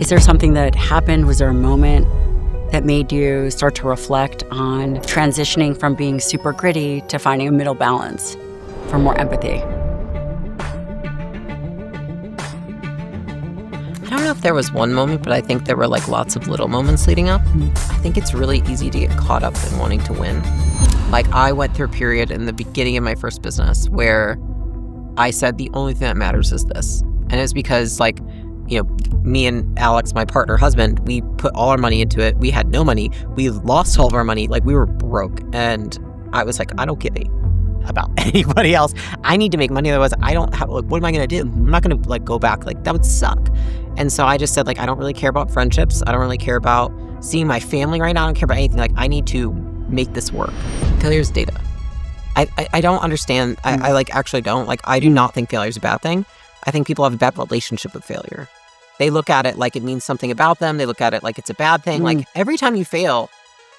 Is there something that happened? Was there a moment that made you start to reflect on transitioning from being super gritty to finding a middle balance for more empathy? I don't know if there was one moment, but I think there were like lots of little moments leading up. I think it's really easy to get caught up in wanting to win. Like I went through a period in the beginning of my first business where I said the only thing that matters is this. And it's because like, you know, me and Alex, my partner, husband, we put all our money into it. We had no money. We lost all of our money. Like we were broke. And I was like, I don't give a about anybody else. I need to make money. Otherwise I don't have, like, what am I going to do? I'm not going to like go back. Like that would suck. And so I just said like, I don't really care about friendships. I don't really care about seeing my family right now. I don't care about anything. Like I need to make this work. Failure's data. I don't understand. I like actually don't. Like I do not think failure is a bad thing. I think people have a bad relationship with failure. They look at it like it means something about them. They look at it like it's a bad thing. Like every time you fail,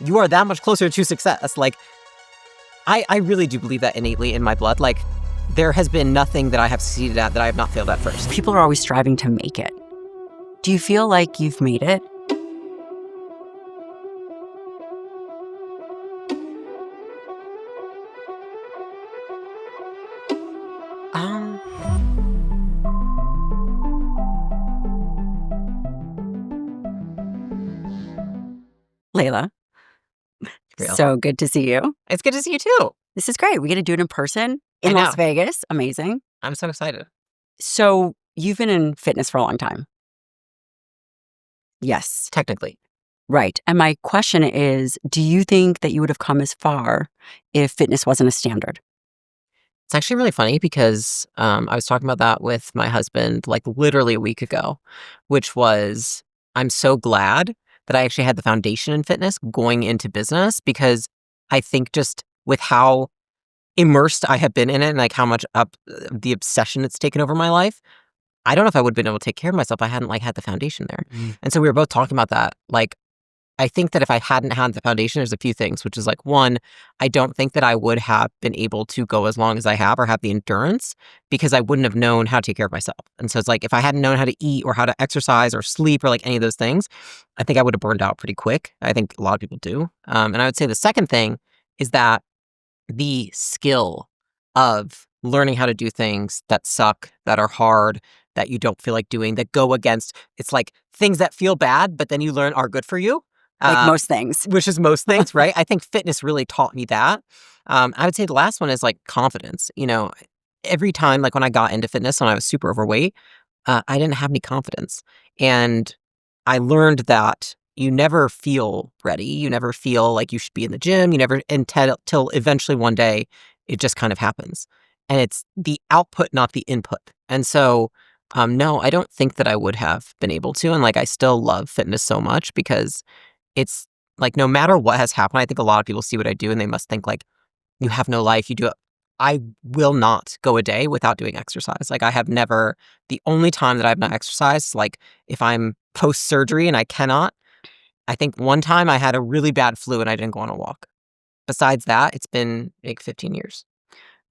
you are that much closer to success. Like I really do believe that innately in my blood. Like there has been nothing that I have succeeded at that I have not failed at first. People are always striving to make it. Do you feel like you've made it? Leila, Real. so good to see you. It's good to see you too. This is great. We get to do it in person in I know. Las Vegas. Amazing. I'm so excited. So you've been in fitness for a long time. Yes. Technically. Right. And my question is, do you think that you would have come as far if fitness wasn't a standard? It's actually really funny because I was talking about that with my husband like literally a week ago, which was I'm so glad that I actually had the foundation in fitness going into business because I think just with how immersed I have been in it and like how much up the obsession it's taken over my life, I don't know if I would have been able to take care of myself if I hadn't like had the foundation there. And so we were both talking about that. Like, I think that if I hadn't had the foundation, there's a few things, which is like, one, I don't think that I would have been able to go as long as I have or have the endurance because I wouldn't have known how to take care of myself. And so it's like, if I hadn't known how to eat or how to exercise or sleep or like any of those things, I think I would have burned out pretty quick. I think a lot of people do. And I would say the second thing is that the skill of learning how to do things that suck, that are hard, that you don't feel like doing, that go against, it's like things that feel bad, but then you learn are good for you. Like most things. Which is most things, right? I think fitness really taught me that. I would say the last one is like confidence. You know, every time, like when I got into fitness when I was super overweight, I didn't have any confidence. And I learned that you never feel ready. You never feel like you should be in the gym. You never, until eventually one day, it just kind of happens. And it's the output, not the input. And so, no, I don't think that I would have been able to. And like, I still love fitness so much because it's like, no matter what has happened, I think a lot of people see what I do and they must think like, you have no life, you do it. I will not go a day without doing exercise. Like I have never, the only time that I've not exercised is like if I'm post-surgery and I cannot. I think one time I had a really bad flu and I didn't go on a walk. Besides that, it's been like 15 years.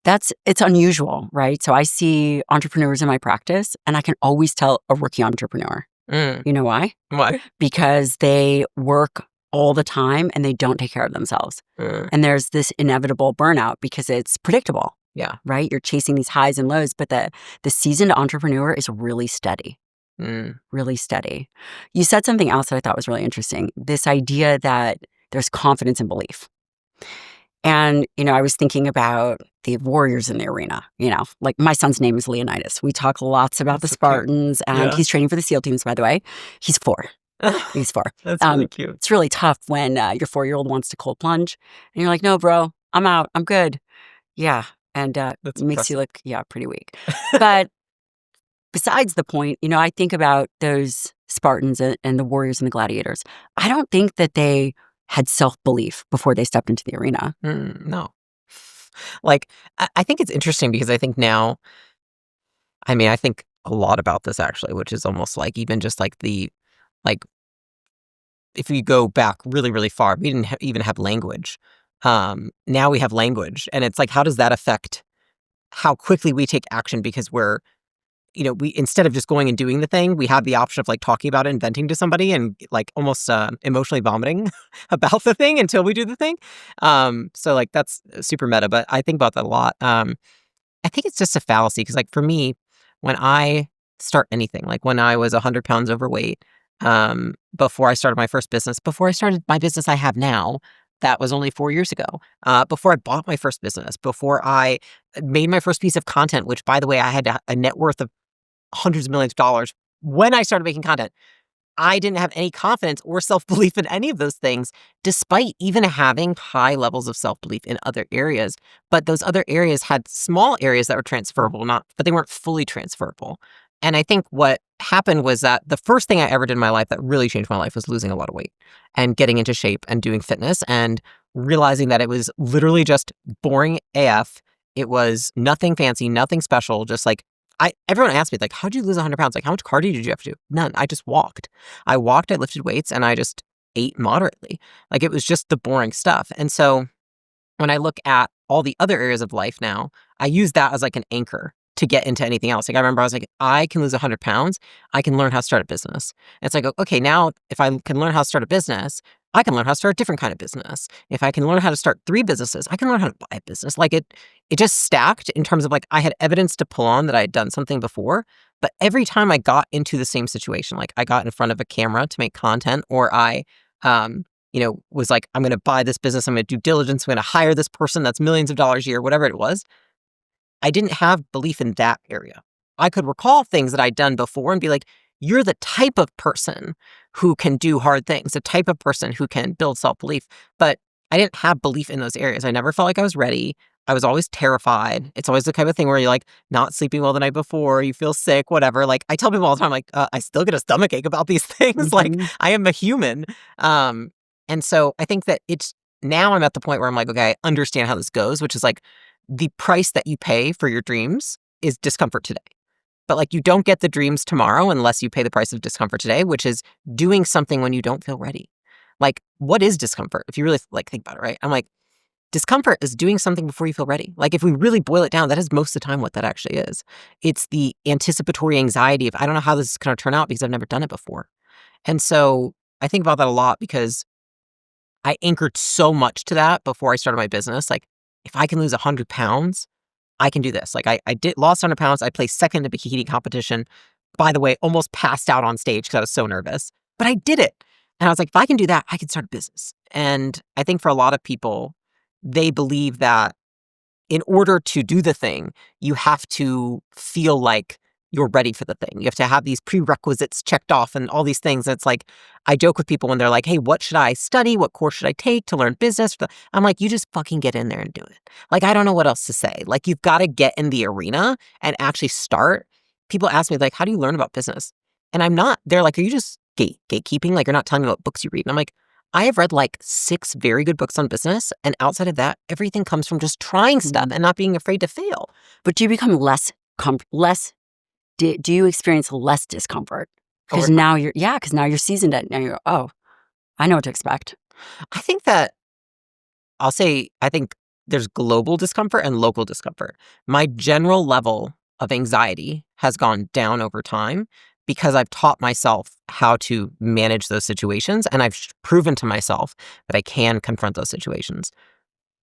It's unusual, right? So I see entrepreneurs in my practice and I can always tell a rookie entrepreneur. You know why? Why? Because they work all the time and they don't take care of themselves. And there's this inevitable burnout because it's predictable. Yeah. Right? You're chasing these highs and lows, but the seasoned entrepreneur is really steady. Really steady. You said something else that I thought was really interesting. This idea that there's confidence and belief. And, you know, I was thinking about the warriors in the arena, you know, like my son's name is Leonidas. We talk lots about the Spartans and he's training for the SEAL teams, by the way. He's 4. He's 4. That's really cute. It's really tough when your 4-year-old wants to cold plunge and you're like, no, bro, I'm out. I'm good. Yeah. And it makes you look, pretty weak. But besides the point, you know, I think about those Spartans and the warriors and the gladiators. I don't think that they had self-belief before they stepped into the arena. No. Like, I think it's interesting because I think now, I mean, I think a lot about this actually, which is almost like even just like if we go back really, really far, we didn't even have language. Now we have language. And it's like, how does that affect how quickly we take action because we're we instead of just going and doing the thing, we have the option of like talking about it and venting to somebody and like almost emotionally vomiting about the thing until we do the thing. So like that's super meta, but I think about that a lot. I think it's just a fallacy because like for me, when I start anything, like when I was 100 pounds overweight, before I started my first business, before I started my business I have now, that was only 4 years ago. Before I bought my first business, before I made my first piece of content, which by the way, I had a net worth of hundreds of millions of dollars when I started making content. I didn't have any confidence or self-belief in any of those things, despite even having high levels of self-belief in other areas. But those other areas had small areas that were transferable, but they weren't fully transferable. And I think what happened was that the first thing I ever did in my life that really changed my life was losing a lot of weight and getting into shape and doing fitness and realizing that it was literally just boring AF. It was nothing fancy, nothing special, just like everyone asked me, like, how'd you lose 100 pounds? Like, how much cardio did you have to do? None. I just walked. I lifted weights, and I just ate moderately. Like, it was just the boring stuff. And so when I look at all the other areas of life now, I use that as like an anchor to get into anything else. Like, I remember I was like, I can lose 100 pounds. I can learn how to start a business. And it's like, okay, now if I can learn how to start a business, I can learn how to start a different kind of business. If I can learn how to start 3 businesses, I can learn how to buy a business. Like it just stacked in terms of like I had evidence to pull on that I had done something before. But every time I got into the same situation, like I got in front of a camera to make content, or I, was like, I'm going to buy this business. I'm going to do diligence. I'm going to hire this person that's millions of dollars a year, whatever it was. I didn't have belief in that area. I could recall things that I'd done before and be like, you're the type of person who can do hard things, the type of person who can build self-belief. But I didn't have belief in those areas. I never felt like I was ready. I was always terrified. It's always the kind of thing where you're like not sleeping well the night before, you feel sick, whatever. Like I tell people all the time, like, I still get a stomachache about these things. Mm-hmm. Like I am a human. And so I think that now I'm at the point where I'm like, okay, I understand how this goes, which is like the price that you pay for your dreams is discomfort today. But like you don't get the dreams tomorrow unless you pay the price of discomfort today, which is doing something when you don't feel ready. Like what is discomfort? If you really like think about it, right? I'm like, discomfort is doing something before you feel ready. Like if we really boil it down, that is most of the time what that actually is. It's the anticipatory anxiety of, I don't know how this is going to turn out because I've never done it before. And so I think about that a lot because I anchored so much to that before I started my business. Like if I can lose 100 pounds, I can do this. Like I lost 100 pounds. I placed second in the bikini competition. By the way, almost passed out on stage because I was so nervous, but I did it. And I was like, if I can do that, I can start a business. And I think for a lot of people, they believe that in order to do the thing, you have to feel like you're ready for the thing. You have to have these prerequisites checked off and all these things. And it's like, I joke with people when they're like, hey, what should I study? What course should I take to learn business? I'm like, you just fucking get in there and do it. Like, I don't know what else to say. Like, you've got to get in the arena and actually start. People ask me, like, how do you learn about business? And they're like, are you just gatekeeping? Like, you're not telling me what books you read. And I'm like, I have read like 6 very good books on business. And outside of that, everything comes from just trying stuff and not being afraid to fail. But do you become do you experience less discomfort? Because now you're seasoned at it. Now you're, oh, I know what to expect. I think that I think there's global discomfort and local discomfort. My general level of anxiety has gone down over time because I've taught myself how to manage those situations and I've proven to myself that I can confront those situations.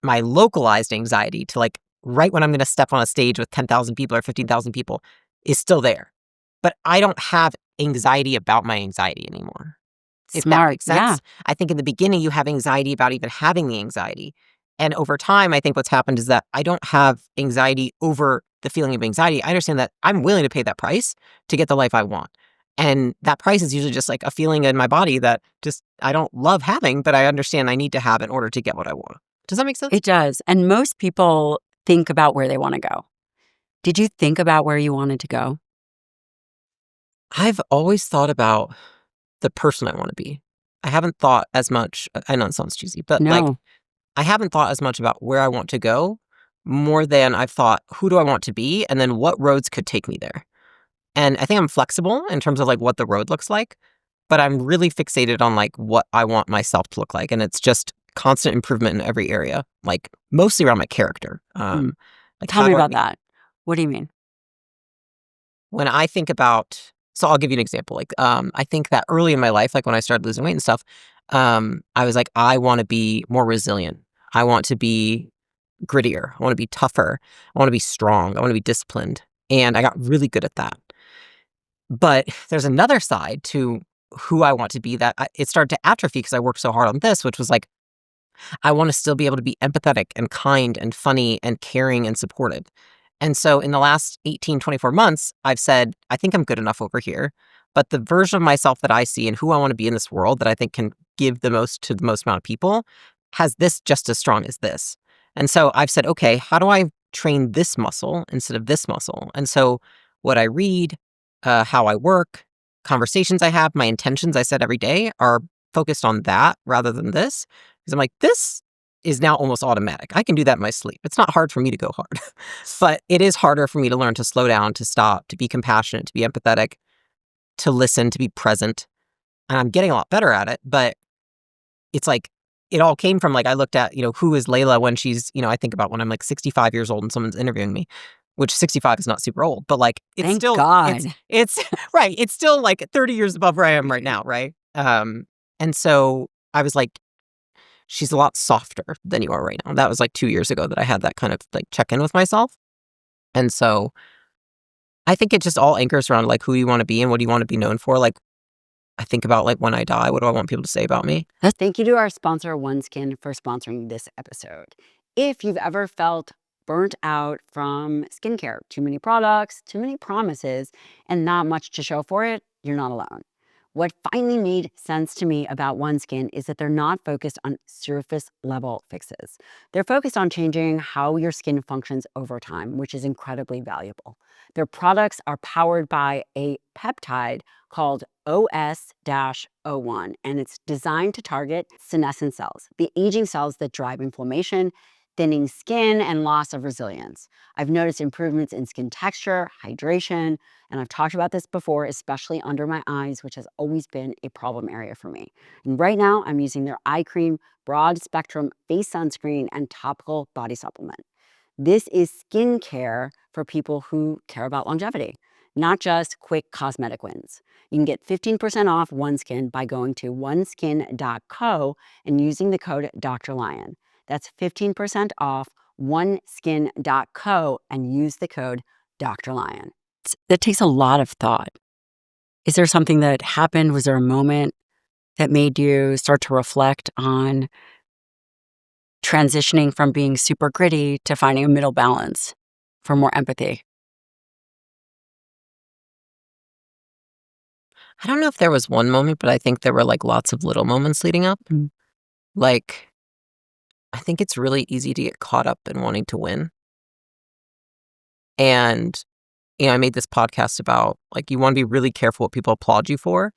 My localized anxiety to like right when I'm going to step on a stage with 10,000 people or 15,000 people is still there. But I don't have anxiety about my anxiety anymore. If that makes sense. Yeah. I think in the beginning you have anxiety about even having the anxiety. And over time, I think what's happened is that I don't have anxiety over the feeling of anxiety. I understand that I'm willing to pay that price to get the life I want. And that price is usually just like a feeling in my body that just I don't love having, but I understand I need to have in order to get what I want. Does that make sense? It does. And most people think about where they want to go. Did you think about where you wanted to go? I've always thought about the person I want to be. I haven't thought as much, I know it sounds cheesy, but No. like I haven't thought as much about where I want to go more than I've thought, who do I want to be? And then what roads could take me there? And I think I'm flexible in terms of like what the road looks like, but I'm really fixated on like what I want myself to look like. And it's just constant improvement in every area, like mostly around my character. Like Tell me about that. What do you mean? when I think about, so I'll give you an example. Like, I think that early in my life, like when I started losing weight and stuff, I was like, I want to be more resilient. I want to be grittier. I want to be tougher. I want to be strong. I want to be disciplined. And I got really good at that. But there's another side to who I want to be that it started to atrophy because I worked so hard on this, which was like, I want to still be able to be empathetic and kind and funny and caring and supportive. And so in the last 18, 24 months, I've said, I think I'm good enough over here. But the version of myself that I see and who I want to be in this world that I think can give the most to the most amount of people has this just as strong as this. And so I've said, okay, how do I train this muscle instead of this muscle? And so what I read, how I work, conversations I have, my intentions I set every day are focused on that rather than this. Because I'm like, this is now almost automatic. I can do that in my sleep. It's not hard for me to go hard, but it is harder for me to learn to slow down, to stop, to be compassionate, to be empathetic, to listen, to be present. And I'm getting a lot better at it, but it's like, it all came from like, I looked at, who is Leila when she's, I think about when I'm like 65 years old and someone's interviewing me, which 65 is not super old, but like, it's Thank still, God. it's right. It's still like 30 years above where I am right now. Right. And so I was like, she's a lot softer than you are right now. That was like 2 years ago that I had that kind of like check in with myself. And so I think it just all anchors around like who you want to be and what do you want to be known for. Like, I think about like when I die, what do I want people to say about me? Thank you to our sponsor, OneSkin, for sponsoring this episode. If you've ever felt burnt out from skincare, too many products, too many promises, and not much to show for it, you're not alone. What finally made sense to me about OneSkin is that they're not focused on surface level fixes. They're focused on changing how your skin functions over time, which is incredibly valuable. Their products are powered by a peptide called OS-01, and it's designed to target senescent cells, the aging cells that drive inflammation, thinning skin, and loss of resilience. I've noticed improvements in skin texture, hydration, and I've talked about this before, especially under my eyes, which has always been a problem area for me. And right now, I'm using their eye cream, broad spectrum face sunscreen, and topical body supplement. This is skincare for people who care about longevity, not just quick cosmetic wins. You can get 15% off OneSkin by going to oneskin.co and using the code Dr. Lyon. That's 15% off oneskin.co and use the code Dr. Lyon. That takes a lot of thought. Is there something that happened? Was there a moment that made you start to reflect on transitioning from being super gritty to finding a middle balance for more empathy? I don't know if there was one moment, but I think there were like lots of little moments leading up. Like, I think it's really easy to get caught up in wanting to win. And, I made this podcast about like, you want to be really careful what people applaud you for,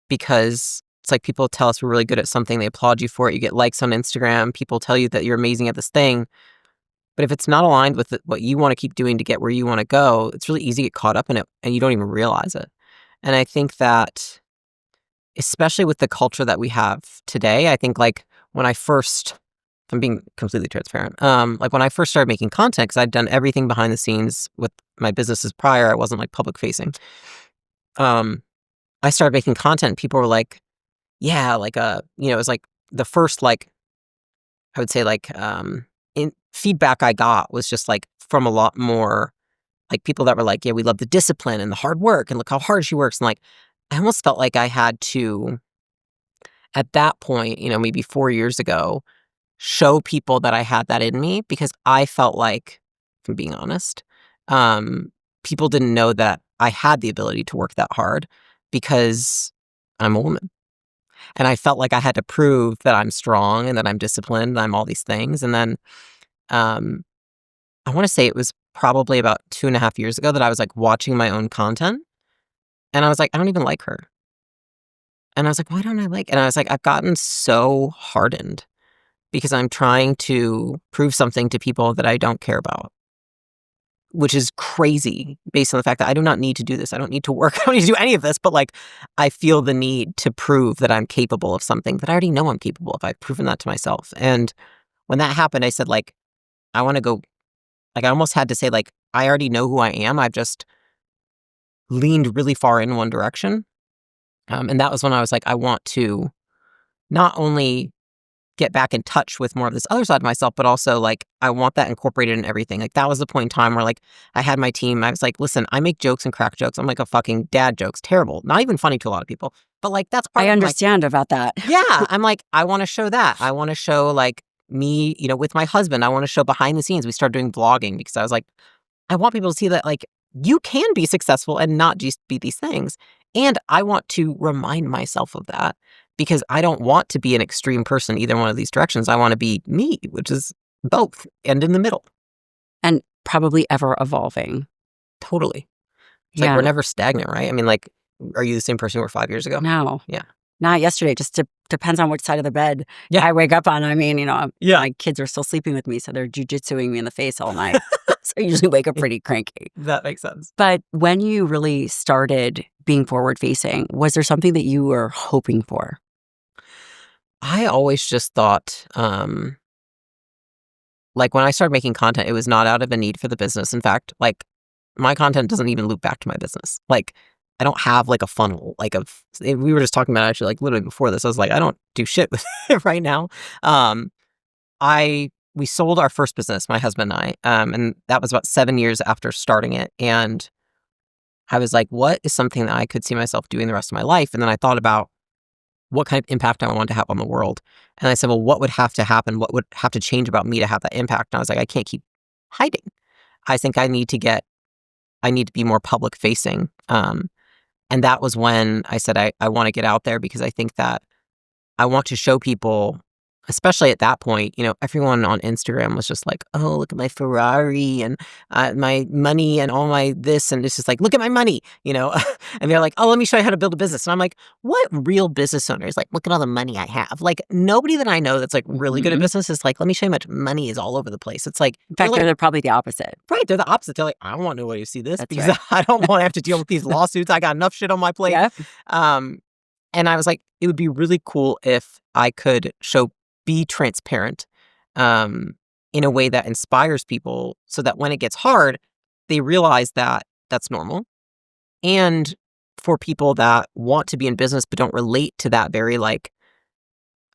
because it's like people tell us we're really good at something, they applaud you for it, you get likes on Instagram, people tell you that you're amazing at this thing. But if it's not aligned with what you want to keep doing to get where you want to go, it's really easy to get caught up in it and you don't even realize it. And I think that, especially with the culture that we have today, I think like when I first, if I'm being completely transparent, like when I first started making content, because I'd done everything behind the scenes with my businesses prior, I wasn't like public facing. I started making content. People were like, yeah, like, it was like the first, like, I would say like, in feedback I got was just like from a lot more like people that were like, yeah, we love the discipline and the hard work and look how hard she works. And like, I almost felt like I had to, at that point, maybe 4 years ago, show people that I had that in me, because I felt like, if I'm being honest, people didn't know that I had the ability to work that hard because I'm a woman. And I felt like I had to prove that I'm strong and that I'm disciplined and I'm all these things. And then I want to say it was probably about 2.5 years ago that I was like watching my own content and I was like, I don't even like her. And I was like, why don't I like? And I was like, I've gotten so hardened because I'm trying to prove something to people that I don't care about, which is crazy based on the fact that I do not need to do this. I don't need to work. I don't need to do any of this, but like I feel the need to prove that I'm capable of something that I already know I'm capable of. I've proven that to myself. And when that happened, I said like, I want to go, like I almost had to say like, I already know who I am. I've just leaned really far in one direction. And that was when I was like, I want to not only get back in touch with more of this other side of myself, but also like, I want that incorporated in everything. Like that was the point in time where like I had my team. I was like, listen, I make jokes and crack jokes. I'm like a fucking dad jokes. Terrible. Not even funny to a lot of people. But like, that's part I of understand about that. yeah. I'm like, I want to show that. I want to show like me, with my husband. I want to show behind the scenes. We started doing vlogging because I was like, I want people to see that like you can be successful and not just be these things. And I want to remind myself of that because I don't want to be an extreme person, either one of these directions. I want to be me, which is both and in the middle. And probably ever evolving. Totally. It's like we're never stagnant, right? I mean, like, are you the same person you were 5 years ago? No. Yeah. Not yesterday. Just depends on which side of the bed I wake up on. I mean, my kids are still sleeping with me, so they're jujitsuing me in the face all night. So I usually wake up pretty cranky. That makes sense. But when you really started being forward-facing, was there something that you were hoping for? I always just thought, like when I started making content, it was not out of a need for the business. In fact, like my content doesn't even loop back to my business. Like I don't have like a funnel, we were just talking about actually like literally before this. I was like, I don't do shit with it right now. We sold our first business, my husband and I, and that was about 7 years after starting it. And I was like, what is something that I could see myself doing the rest of my life? And then I thought about what kind of impact I wanted to have on the world. And I said, well, what would have to happen? What would have to change about me to have that impact? And I was like, I can't keep hiding. I think I need to be more public facing. And that was when I said, I want to get out there because I think that I want to show people, especially at that point, everyone on Instagram was just like, oh, look at my Ferrari and my money and all my this. And it's just like, look at my money, and they're like, oh, let me show you how to build a business. And I'm like, what real business owner is like, look at all the money I have? Like nobody that I know that's like really good at business is like, let me show you how much money is all over the place. It's like, in fact, they're probably the opposite. Right. They're the opposite. They're like, I don't want nobody to see this because I don't want to have to deal with these lawsuits. I got enough shit on my plate. Yeah. And I was like, it would be really cool if I could be transparent in a way that inspires people so that when it gets hard, they realize that that's normal. And for people that want to be in business but don't relate to that very like,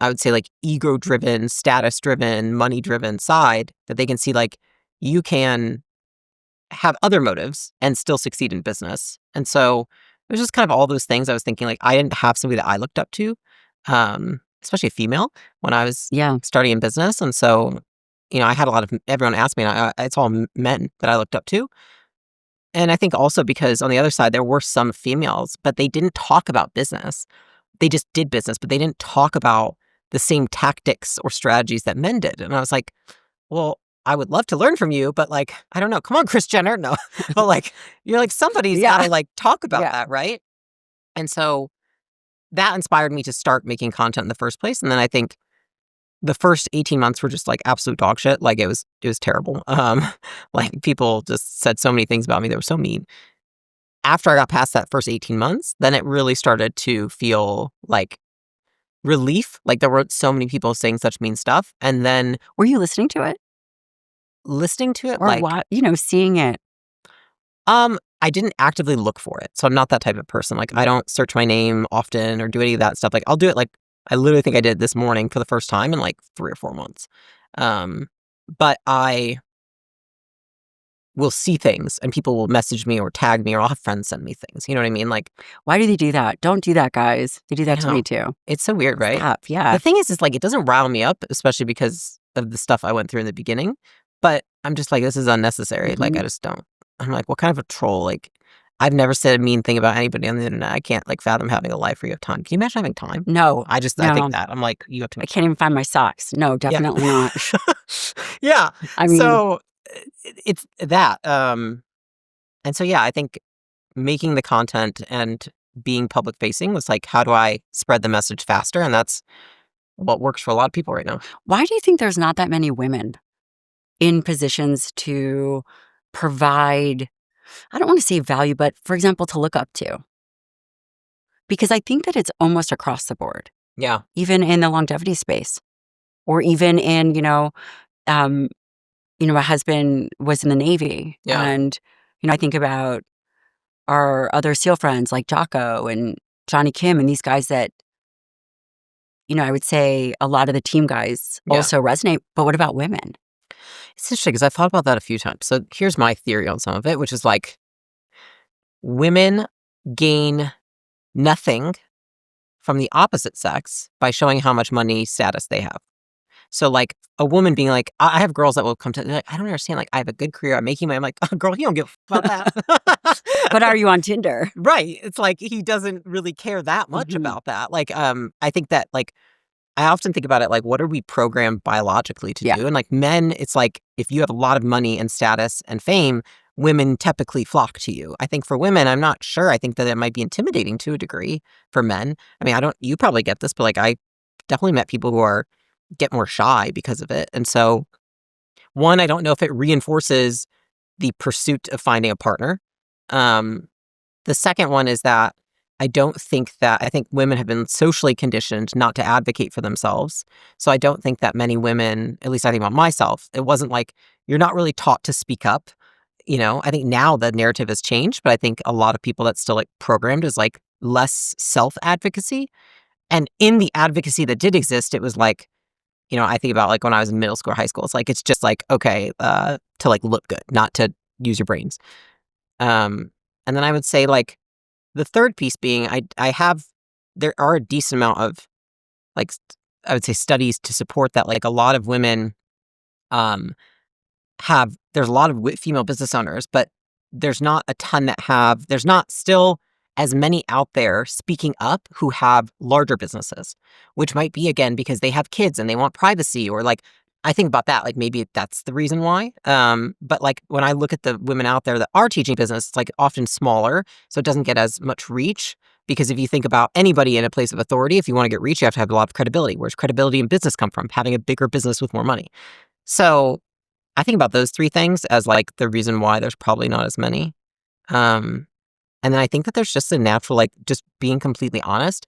I would say like ego-driven, status-driven, money-driven side, that they can see like you can have other motives and still succeed in business. And so it was just kind of all those things I was thinking like I didn't have somebody that I looked up to. Especially a female when I was starting in business. And so, I had a lot of, everyone asked me, and it's all men that I looked up to. And I think also because on the other side, there were some females, but they didn't talk about business. They just did business, but they didn't talk about the same tactics or strategies that men did. And I was like, well, I would love to learn from you, but like, I don't know. Come on, Kris Jenner. No, but like, you're like, somebody's got to like talk about that. Right. And so that inspired me to start making content in the first place. And then I think the first 18 months were just like absolute dog shit. Like it was terrible. Like people just said so many things about me that were so mean. After I got past that first 18 months, then it really started to feel like relief. Like there weren't so many people saying such mean stuff. And then were you listening to it? Listening to it? Or like what? Seeing it? I didn't actively look for it. So I'm not that type of person. Like I don't search my name often or do any of that stuff. Like I'll do it like I literally think I did it this morning for the first time in like 3 or 4 months. But I will see things and people will message me or tag me or I'll have friends send me things. You know what I mean? Like, why do they do that? Don't do that, guys. They do that to me too. It's so weird, right? Stop. Yeah. The thing is like it doesn't rile me up, especially because of the stuff I went through in the beginning. But I'm just like, this is unnecessary. Like I just don't. I'm like, what kind of a troll? Like, I've never said a mean thing about anybody on the internet. I can't like fathom having a life where you have time. Can you imagine having time? No. I think that. I'm like, you have to. I can't even find my socks. No, definitely not. Yeah. I mean, so it's that. And so, yeah, I think making the content and being public facing was like, how do I spread the message faster? And that's what works for a lot of people right now. Why do you think there's not that many women in positions to provide, I don't want to say value, but for example, to look up to? Because I think that it's almost across the board. Yeah. Even in the longevity space, or even in, my husband was in the Navy. Yeah. And, I think about our other SEAL friends like Jocko and Johnny Kim and these guys that, I would say a lot of the team guys also resonate. But what about women? It's interesting because I've thought about that a few times. So here's my theory on some of it, which is like women gain nothing from the opposite sex by showing how much money status they have. So like a woman being like, I have girls that will come to like, I don't understand. Like I have a good career. I'm making money. I'm like, oh, girl, you don't give a fuck about that. But are you on Tinder? Right. It's like he doesn't really care that much about that. Like, I think that like I often think about it like, what are we programmed biologically to do? And like men, it's like if you have a lot of money and status and fame, women typically flock to you. I think for women, I'm not sure. I think that it might be intimidating to a degree for men. I mean, you probably get this, but like I definitely met people who get more shy because of it. And so one, I don't know if it reinforces the pursuit of finding a partner. The second one is that I think women have been socially conditioned not to advocate for themselves. So I don't think that many women, at least I think about myself, it wasn't like you're not really taught to speak up. I think now the narrative has changed, but I think a lot of people that's still like programmed is like less self-advocacy. And in the advocacy that did exist, it was like, I think about like when I was in middle school or high school, it's just like, okay, to like look good, not to use your brains. And then I would say like the third piece being there are a decent amount of like, I would say studies to support that like a lot of women there's a lot of female business owners, but there's not a ton there's not still as many out there speaking up who have larger businesses, which might be again because they have kids and they want privacy or like, I think about that, like maybe that's the reason why. But like when I look at the women out there that are teaching business, it's like often smaller, so it doesn't get as much reach. Because if you think about anybody in a place of authority, if you want to get reach, you have to have a lot of credibility. Where's credibility in business come from? Having a bigger business with more money. So I think about those three things as like the reason why there's probably not as many. And then I think that there's just a natural, like just being completely honest.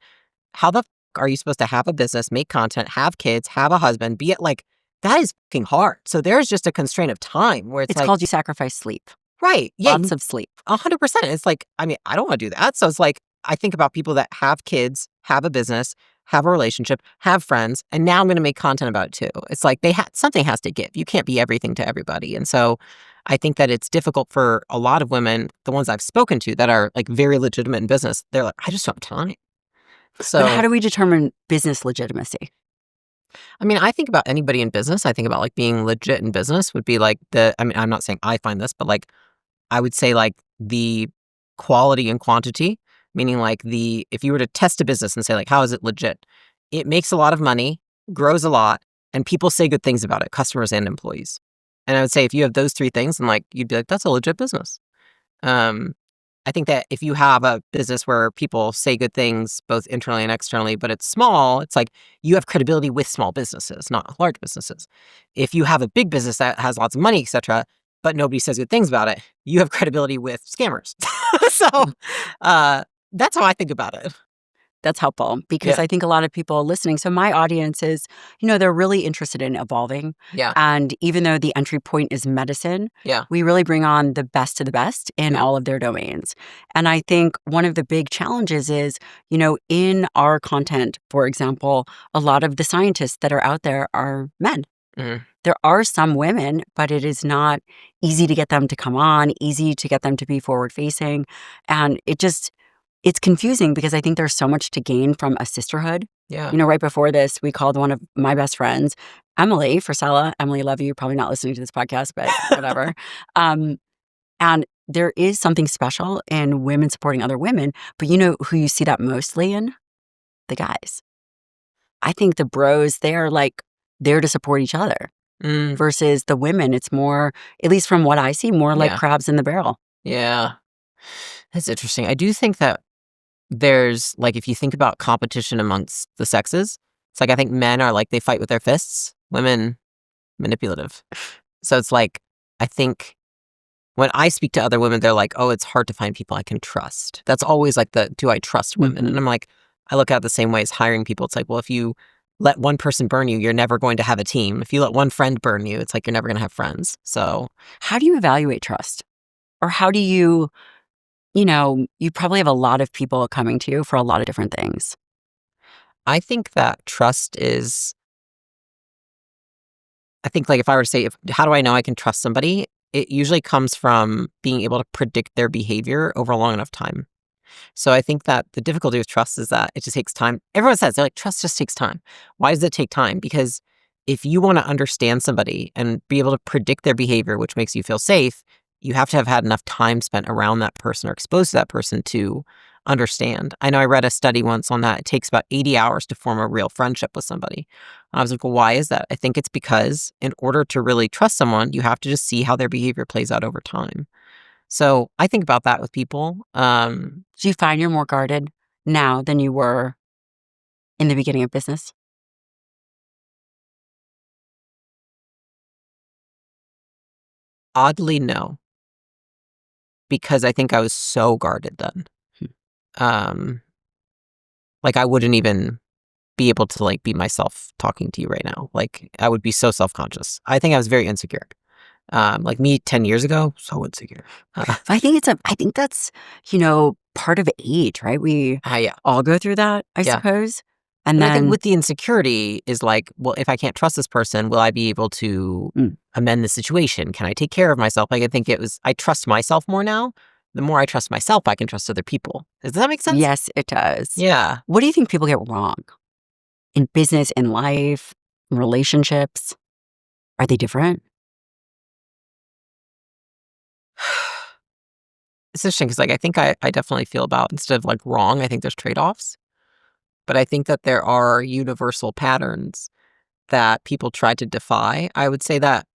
How the are you supposed to have a business, make content, have kids, have a husband, be it like, that is fucking hard. So there's just a constraint of time where it's like, called you sacrifice sleep. Right. Yeah. Lots of sleep. 100%. It's like, I mean, I don't want to do that. So it's like, I think about people that have kids, have a business, have a relationship, have friends, and now I'm going to make content about it too. It's like something has to give. You can't be everything to everybody. And so I think that it's difficult for a lot of women, the ones I've spoken to that are like very legitimate in business. They're like, I just don't have time. So but how do we determine business legitimacy? I mean, I think about anybody in business. I think about like being legit in business would be like I'm not saying I find this, but like I would say like the quality and quantity, meaning like if you were to test a business and say like, how is it legit? It makes a lot of money, grows a lot, and people say good things about it, customers and employees. And I would say if you have those three things, then like you'd be like, that's a legit business. I think that if you have a business where people say good things both internally and externally, but it's small, it's like you have credibility with small businesses, not large businesses. If you have a big business that has lots of money, etc., but nobody says good things about it, you have credibility with scammers. So that's how I think about it. That's helpful because I think a lot of people listening, so my audience is, they're really interested in evolving. Yeah. And even though the entry point is medicine, we really bring on the best of the best in all of their domains. And I think one of the big challenges is, in our content, for example, a lot of the scientists that are out there are men. Mm-hmm. There are some women, but it is not easy to get them to come on, easy to get them to be forward facing. And it's confusing because I think there's so much to gain from a sisterhood. Yeah. Right before this, we called one of my best friends, Emily Frisella. Emily, love you. Probably not listening to this podcast, but whatever. And there is something special in women supporting other women, but who you see that mostly in? The guys. I think the bros, they're like there to support each other versus the women. It's more, at least from what I see, more like crabs in the barrel. Yeah. That's interesting. I do think that there's like, if you think about competition amongst the sexes, it's like, I think men are like, they fight with their fists, women manipulative. So it's like, I think when I speak to other women, they're like, oh, it's hard to find people I can trust. That's always like do I trust women? Mm-hmm. And I'm like, I look at it the same way as hiring people. It's like, well, if you let one person burn you, you're never going to have a team. If you let one friend burn you, it's like, you're never going to have friends. So how do you evaluate trust? Or how do you you probably have a lot of people coming to you for a lot of different things. I think that trust is, I think like if I were to say, how do I know I can trust somebody? It usually comes from being able to predict their behavior over a long enough time. So I think that the difficulty with trust is that it just takes time. Everyone says they're like, trust just takes time. Why does it take time? Because if you want to understand somebody and be able to predict their behavior, which makes you feel safe, you have to have had enough time spent around that person or exposed to that person to understand. I know I read a study once on that. It takes about 80 hours to form a real friendship with somebody. I was like, well, why is that? I think it's because in order to really trust someone, you have to just see how their behavior plays out over time. So I think about that with people. Do you find you're more guarded now than you were in the beginning of business? Oddly, no, because I think I was so guarded then. Um, like I wouldn't even be able to like be myself talking to you right now. Like I would be so self-conscious. I think I was very insecure. Like me 10 years ago, so insecure. I think that's, part of age, right? We Yeah. all go through that, I Yeah. suppose. And But I then think with the insecurity is like, well, if I can't trust this person, will I be able to amend the situation? Can I take care of myself? Like I think I trust myself more now. The more I trust myself, I can trust other people. Does that make sense? yes, it does. Yeah. What do you think people get wrong in business, in life, in relationships? Are they different? It's interesting because like I think I definitely feel about instead of like wrong, I think there's trade-offs. But I think that there are universal patterns that people try to defy. I would say that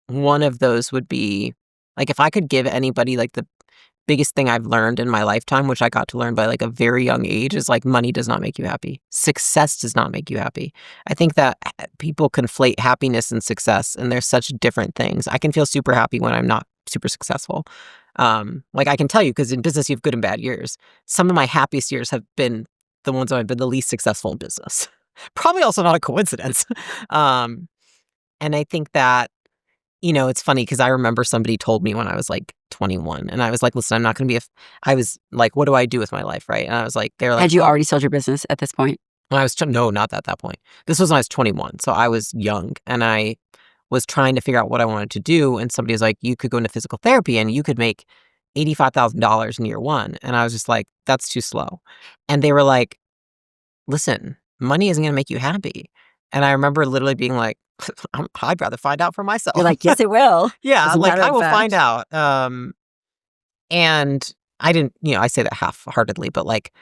one of those would be like if I could give anybody like the biggest thing I've learned in my lifetime, which I got to learn by like a very young age, is like money does not make you happy. Success does not make you happy. I think that people conflate happiness and success, and they're such different things. I can feel super happy when I'm not super successful. Like I can tell you, because in business you have good and bad years. Some of my happiest years have been the ones when I've been the least successful in business. Probably also not a coincidence. um, and I think that it's funny because I remember somebody told me when I was like 21 and I was like, listen, I'm not going to be I was like, what do I do with my life? Right. And I was like, they're like, Had you oh. already sold your business at this point? When I was, no, not at that point. This was when I was 21. So I was young and I was trying to figure out what I wanted to do. And somebody was like, you could go into physical therapy and you could make $85,000 in year one. And I was just like, that's too slow. And they were like, listen, money isn't going to make you happy. And I remember literally being like, I'd rather find out for myself. You're like, yes, it will. Yeah, As a like matter I of will fact. find out. And I didn't, I say that half-heartedly, but like,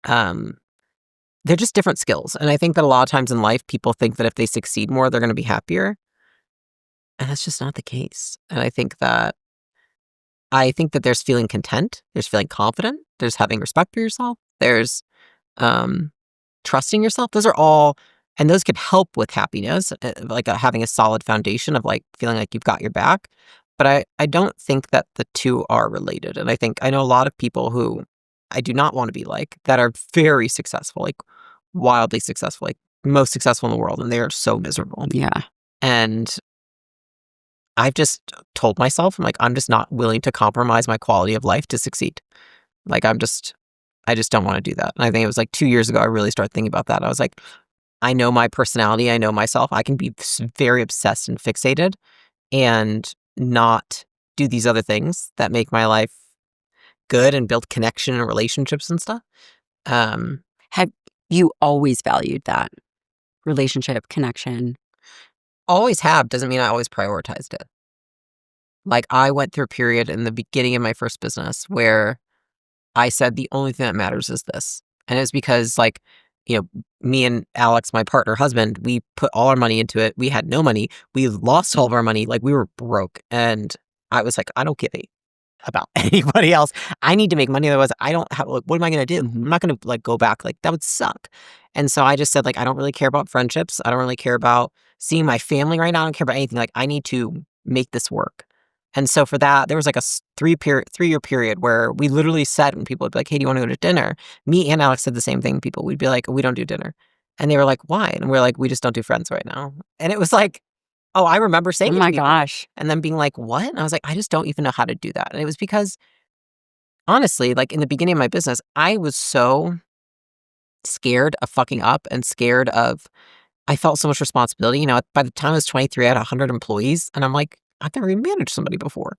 they're just different skills. And I think that a lot of times in life, people think that if they succeed more, they're going to be happier. And that's just not the case. And I think that there's feeling content, there's feeling confident, there's having respect for yourself, there's trusting yourself. Those are all, and those could help with happiness, like having a solid foundation of like feeling like you've got your back. But I don't think that the two are related. And I know a lot of people who I do not want to be like that are very successful, like wildly successful, like most successful in the world. And they are so miserable. Yeah. And I've just told myself, I'm just not willing to compromise my quality of life to succeed. Like I just don't want to do that. And I think it was like 2 years ago, I really started thinking about that. I was like, I know my personality. I know myself. I can be very obsessed and fixated and not do these other things that make my life good and build connection and relationships and stuff. Have you always valued that relationship, connection? Always have doesn't mean I always prioritized it. Like I went through a period in the beginning of my first business where I said the only thing that matters is this. And it was because like, me and Alex, my partner, husband, we put all our money into it. We had no money. We lost all of our money. Like we were broke. And I was like, I don't give a about anybody else. I need to make money. Otherwise I don't have, like, what am I going to do? I'm not going to like go back. Like that would suck. And so I just said like, I don't really care about friendships. I don't really care about seeing my family right now. I don't care about anything. Like I need to make this work. And so for that, there was like a 3-year period where we literally sat and people would be like, hey, do you want to go to dinner? Me and Alex said the same thing. People, we'd be like, we don't do dinner. And they were like, why? And we're like, we just don't do friends right now. And it was like, oh, I remember saying Oh it my to people gosh. and then being like, what? And I was like, I just don't even know how to do that. And it was because honestly, like in the beginning of my business, I was so scared of fucking up and scared of, I felt so much responsibility. You know, by the time I was 23, I had 100 employees, and I'm like, I've never even managed somebody before.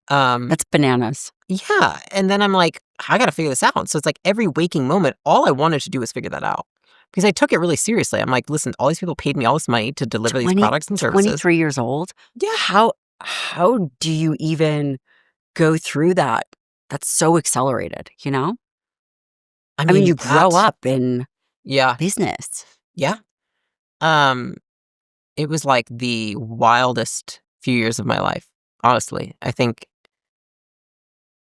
That's bananas. Yeah. And then I'm like, I got to figure this out. So it's like every waking moment, all I wanted to do was figure that out because I took it really seriously. I'm like, listen, all these people paid me all this money to deliver these 20 products and services. 23 years old? Yeah. How do you even go through that? That's so accelerated, you know? I mean, you grow up in Yeah. business. Yeah. Um, it was like the wildest few years of my life, honestly. I think.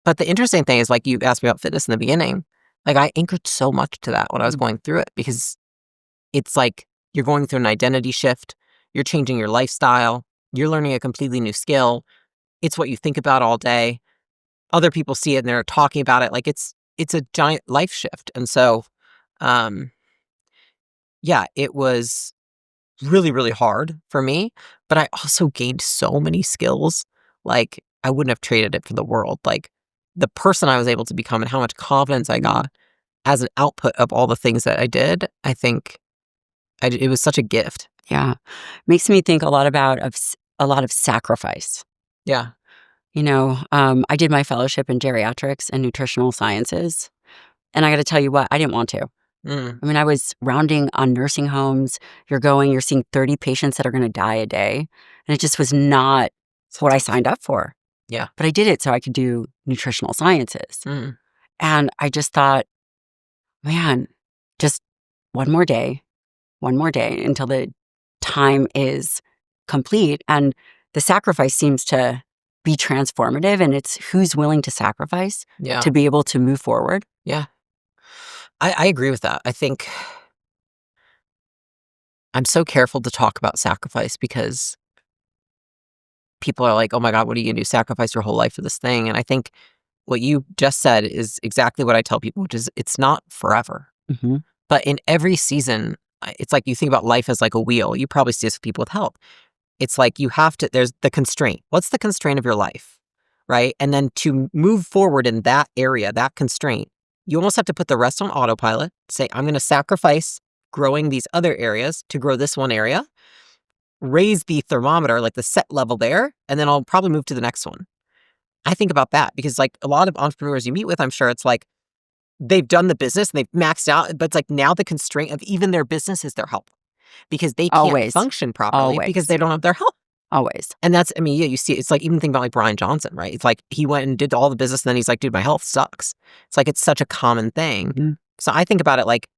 But the interesting thing is, like, you asked me about fitness in the beginning. Like, I anchored so much to that when I was going through it because it's like you're going through an identity shift, you're changing your lifestyle, you're learning a completely new skill. It's what you think about all day. Other people see it and they're talking about it. Like, it's a giant life shift. And so, um, yeah, it was really, really hard for me, but I also gained so many skills. Like, I wouldn't have traded it for the world. Like, the person I was able to become and how much confidence I got as an output of all the things that I did, I think it was such a gift. Yeah. Makes me think a lot about a lot of sacrifice. Yeah. You know, I did my fellowship in geriatrics and nutritional sciences, and I gotta tell you what, I didn't want to. Mm. I mean, I was rounding on nursing homes. You're seeing 30 patients that are gonna die a day, and it just was not what I signed up for. Yeah. But I did it so I could do nutritional sciences. Mm. And I just thought, man, just one more day until the time is complete. And the sacrifice seems to be transformative, and it's who's willing to sacrifice Yeah. to be able to move forward. Yeah. I agree with that. I think I'm so careful to talk about sacrifice because people are like, oh my God, what are you gonna do? Sacrifice your whole life for this thing. And I think what you just said is exactly what I tell people, which is it's not forever. Mm-hmm. But in every season, it's like you think about life as like a wheel. You probably see this with people with health. It's like you have to, there's the constraint. What's the constraint of your life? Right. And then to move forward in that area, that constraint, you almost have to put the rest on autopilot, say, I'm going to sacrifice growing these other areas to grow this one area, raise the thermometer, like the set level there, and then I'll probably move to the next one. I think about that because like a lot of entrepreneurs you meet with, I'm sure it's like they've done the business and they've maxed out, but it's like now the constraint of even their business is their health because they can't Always. function properly because Always. they don't have their health. Always. And that's, I mean, yeah, you see, it's like even think about like Brian Johnson, right? It's like he went and did all the business and then he's like, dude, my health sucks. It's like it's such a common thing. Mm-hmm. So I think about it like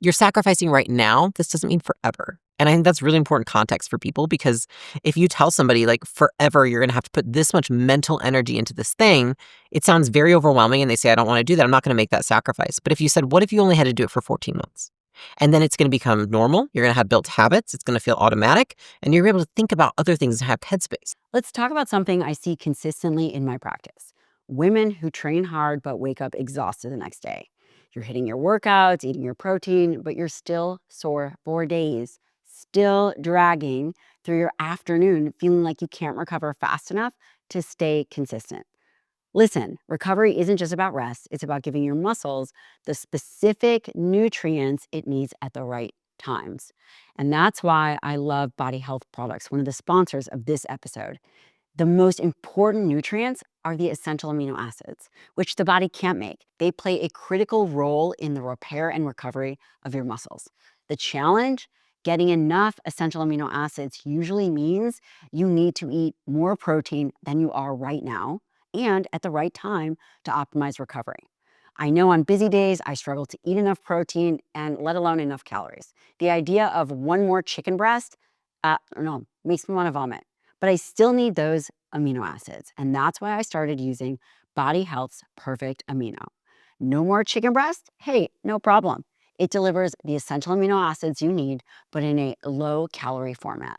you're sacrificing right now. This doesn't mean forever. And I think that's really important context for people because if you tell somebody like forever, you're going to have to put this much mental energy into this thing, it sounds very overwhelming. And they say, I don't want to do that. I'm not going to make that sacrifice. But if you said, what if you only had to do it for 14 months? And then it's going to become normal. You're going to have built habits. It's going to feel automatic. And you're able to think about other things and have headspace. Let's talk about something I see consistently in my practice. Women who train hard but wake up exhausted the next day. You're hitting your workouts, eating your protein, but you're still sore for days, still dragging through your afternoon, feeling like you can't recover fast enough to stay consistent. Listen, recovery isn't just about rest. It's about giving your muscles the specific nutrients it needs at the right times. And that's why I love Body Health Products, one of the sponsors of this episode. The most important nutrients are the essential amino acids, which the body can't make. They play a critical role in the repair and recovery of your muscles. The challenge? Getting enough essential amino acids usually means you need to eat more protein than you are right now and at the right time to optimize recovery. I know on busy days, I struggle to eat enough protein and let alone enough calories. The idea of one more chicken breast, no, makes me want to vomit. But I still need those amino acids. And that's why I started using Body Health's Perfect Amino. No more chicken breast? Hey, no problem. It delivers the essential amino acids you need, but in a low-calorie format.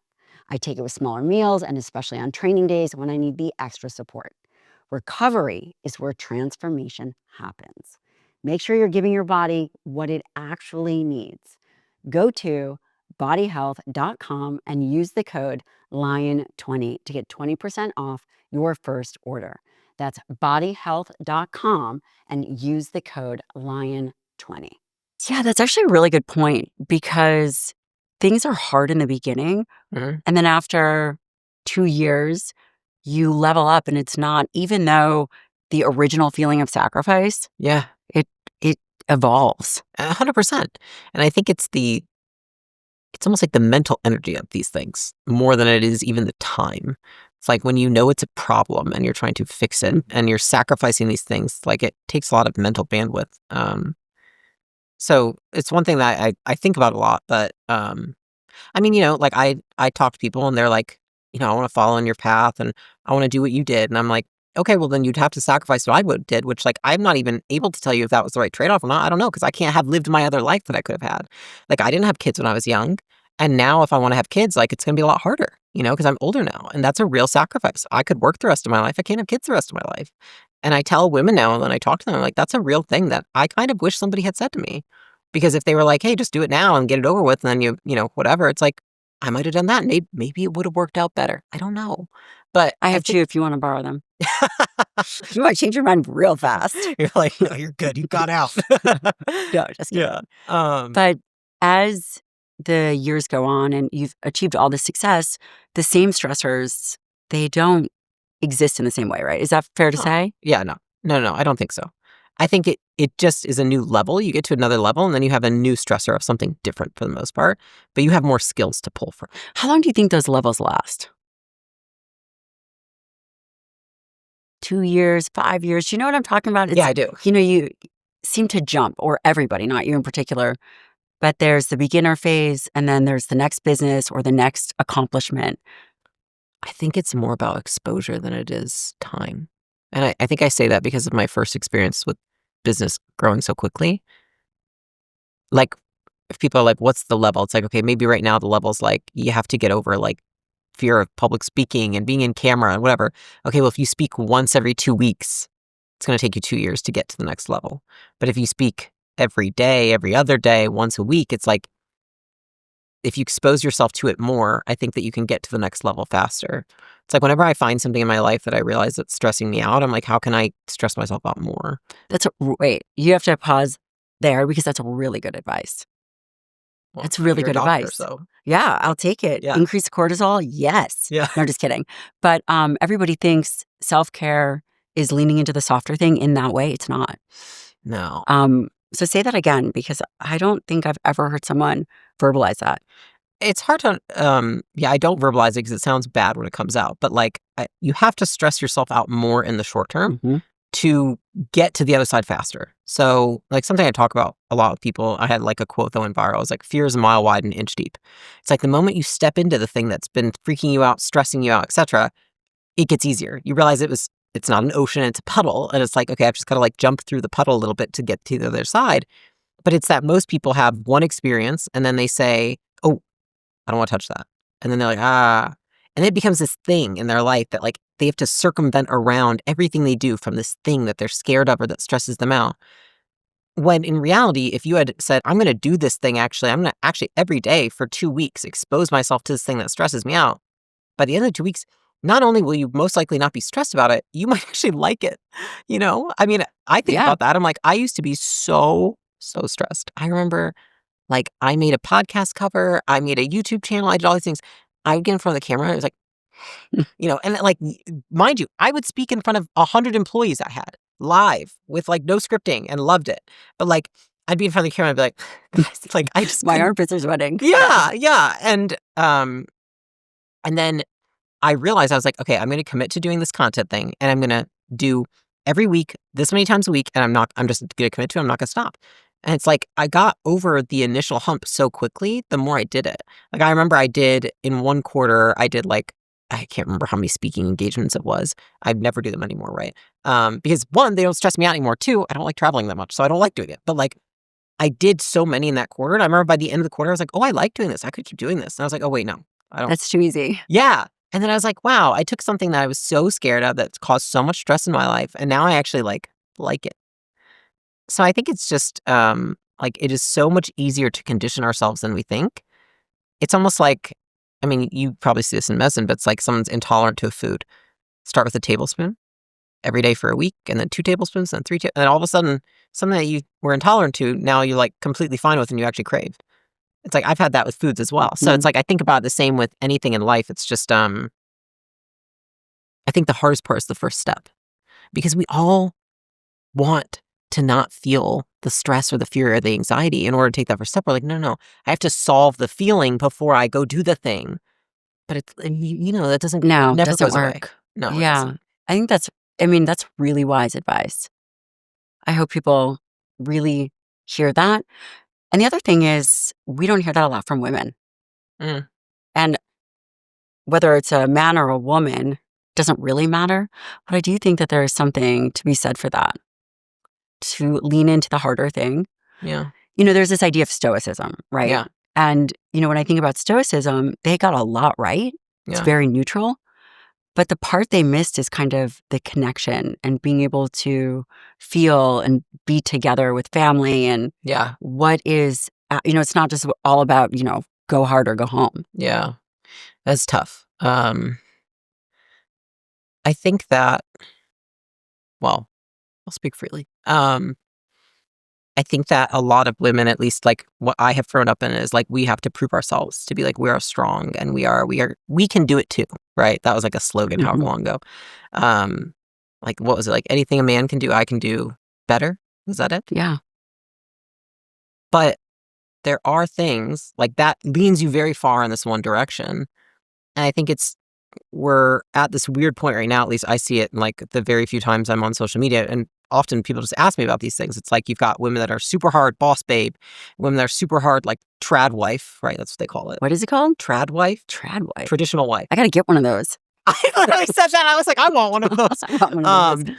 I take it with smaller meals and especially on training days when I need the extra support. Recovery is where transformation happens. Make sure you're giving your body what it actually needs. Go to bodyhealth.com and use the code LION20 to get 20% off your first order. That's bodyhealth.com and use the code LION20. Yeah, that's actually a really good point because things are hard in the beginning. Mhm. And then after 2 years, you level up and it's not, even though the original feeling of sacrifice, Yeah, it evolves. 100%. And I think it's almost like the mental energy of these things more than it is even the time. It's like when you know it's a problem and you're trying to fix it and you're sacrificing these things, like it takes a lot of mental bandwidth. So it's one thing that I think about a lot, but I mean, like I talk to people and they're like, I want to follow in your path and I want to do what you did. And I'm like, okay, well then you'd have to sacrifice what did, which like I'm not even able to tell you if that was the right trade-off or not. I don't know, because I can't have lived my other life that I could have had. Like I didn't have kids when I was young. And now if I want to have kids, like it's gonna be a lot harder, because I'm older now. And that's a real sacrifice. I could work the rest of my life. I can't have kids the rest of my life. And I tell women now, and then I talk to them, I'm like, that's a real thing that I kind of wish somebody had said to me. Because if they were like, hey, just do it now and get it over with, and then whatever, it's like, I might have done that. Maybe it would have worked out better. I don't know. But I have 2 if you want to borrow them. You might change your mind real fast. You're like, no, you're good. You got out. No, just kidding. Yeah. But as the years go on and you've achieved all this success, the same stressors, they don't exist in the same way, right? Is that fair to say? Yeah, no. No, I don't think so. I think it just is a new level. You get to another level and then you have a new stressor of something different for the most part, but you have more skills to pull from. How long do you think those levels last? 2 years, 5 years? Do you know what I'm talking about? Yeah, I do. You seem to jump, or everybody, not you in particular, but there's the beginner phase and then there's the next business or the next accomplishment. I think it's more about exposure than it is time. And I think I say that because of my first experience with business growing so quickly. Like, if people are like, what's the level? It's like, okay, maybe right now the level's like, you have to get over like fear of public speaking and being in camera and whatever. Okay, well, if you speak once every 2 weeks, it's going to take you 2 years to get to the next level. But if you speak every day, every other day, once a week, it's like, if you expose yourself to it more, I think that you can get to the next level faster. It's like whenever I find something in my life that I realize that's stressing me out, I'm like, how can I stress myself out more? Wait, you have to pause there because that's really good advice. Well, That's really you're a good doctor, advice. So Yeah, I'll take it. Yeah. Increase cortisol? Yes. Yeah. No, just kidding. But everybody thinks self-care is leaning into the softer thing in that way. It's not. No. So say that again, because I don't think I've ever heard someone verbalize that. It's hard to, I don't verbalize it because it sounds bad when it comes out. But like, you have to stress yourself out more in the short term Mm-hmm. to get to the other side faster. So like something I talk about a lot with people, I had like a quote that went viral. It was like, fear is a mile wide and inch deep. It's like the moment you step into the thing that's been freaking you out, stressing you out, etc., it gets easier. You realize it's not an ocean, it's a puddle. And it's like, okay, I've just got to like jump through the puddle a little bit to get to the other side. But it's that most people have one experience and then they say, oh, I don't want to touch that. And then they're like, and it becomes this thing in their life that like they have to circumvent around everything they do from this thing that they're scared of or that stresses them out. When in reality, if you had said, I'm going to do this thing, I'm going to actually every day for 2 weeks expose myself to this thing that stresses me out. By the end of the 2 weeks, not only will you most likely not be stressed about it, you might actually like it. I mean, I think about that. I'm like, I used to be so stressed. I remember like I made a podcast cover, I made a YouTube channel, I did all these things. I would get in front of the camera, it was like, and like, mind you, I would speak in front of 100 employees I had live with like no scripting and loved it. But like, I'd be in front of the camera and be like, like I just My armpits are sweating. Yeah. And then I realized I was like, okay, I'm going to commit to doing this content thing and I'm going to do every week, this many times a week. And I'm just going to commit to it. I'm not going to stop. And it's like, I got over the initial hump so quickly, the more I did it. Like, I remember I did in one quarter, I did like, I can't remember how many speaking engagements it was. I'd never do them anymore, right? Because one, they don't stress me out anymore. Two, I don't like traveling that much, so I don't like doing it. But like, I did so many in that quarter. And I remember by the end of the quarter, I was like, oh, I like doing this. I could keep doing this. And I was like, oh, wait, no, I don't. That's too easy. Yeah. And then I was like, wow, I took something that I was so scared of that caused so much stress in my life. And now I actually like it. So I think it's just like it is so much easier to condition ourselves than we think. It's almost like, I mean, you probably see this in medicine, but it's like someone's intolerant to a food. Start with a tablespoon. every day for a week, and then 2 tablespoons, and 3 and all of a sudden, something that you were intolerant to, now you're like completely fine with and you actually crave. It's like I've had that with foods as well. So it's like I think about the same with anything in life. It's just I think the hardest part is the first step, because we all want to not feel the stress or the fear or the anxiety. In order to take that first step, we're like, no, I have to solve the feeling before I go do the thing. But it's, that doesn't, No, never doesn't goes away. work. No, it Yeah. doesn't. I think that's really wise advice. I hope people really hear that. And the other thing is, we don't hear that a lot from women. Mm. And whether it's a man or a woman doesn't really matter. But I do think that there is something to be said for that, to lean into the harder thing. Yeah. There's this idea of stoicism, right? Yeah. And, when I think about stoicism, they got a lot right. It's Yeah. very neutral. But the part they missed is kind of the connection and being able to feel and be together with family. And Yeah. what is, it's not just all about, go hard or go home. Yeah. That's tough. I think that, well, I'll speak freely. I think that a lot of women, at least like what I have grown up in, is like we have to prove ourselves to be like, we are strong and we can do it too, right? That was like a slogan however long ago. Like what was it? Like anything a man can do, I can do better. Was that it? Yeah. But there are things like that leans you very far in this one direction. And I think we're at this weird point right now, at least I see it in like the very few times I'm on social media, and often people just ask me about these things. It's like you've got women that are super hard boss babe, women that are super hard like trad wife, right? That's what they call it. What is it called? Trad wife? Trad wife. Traditional wife. I got to get one of those. I literally said that. I was like, I want one of those. I want one of those.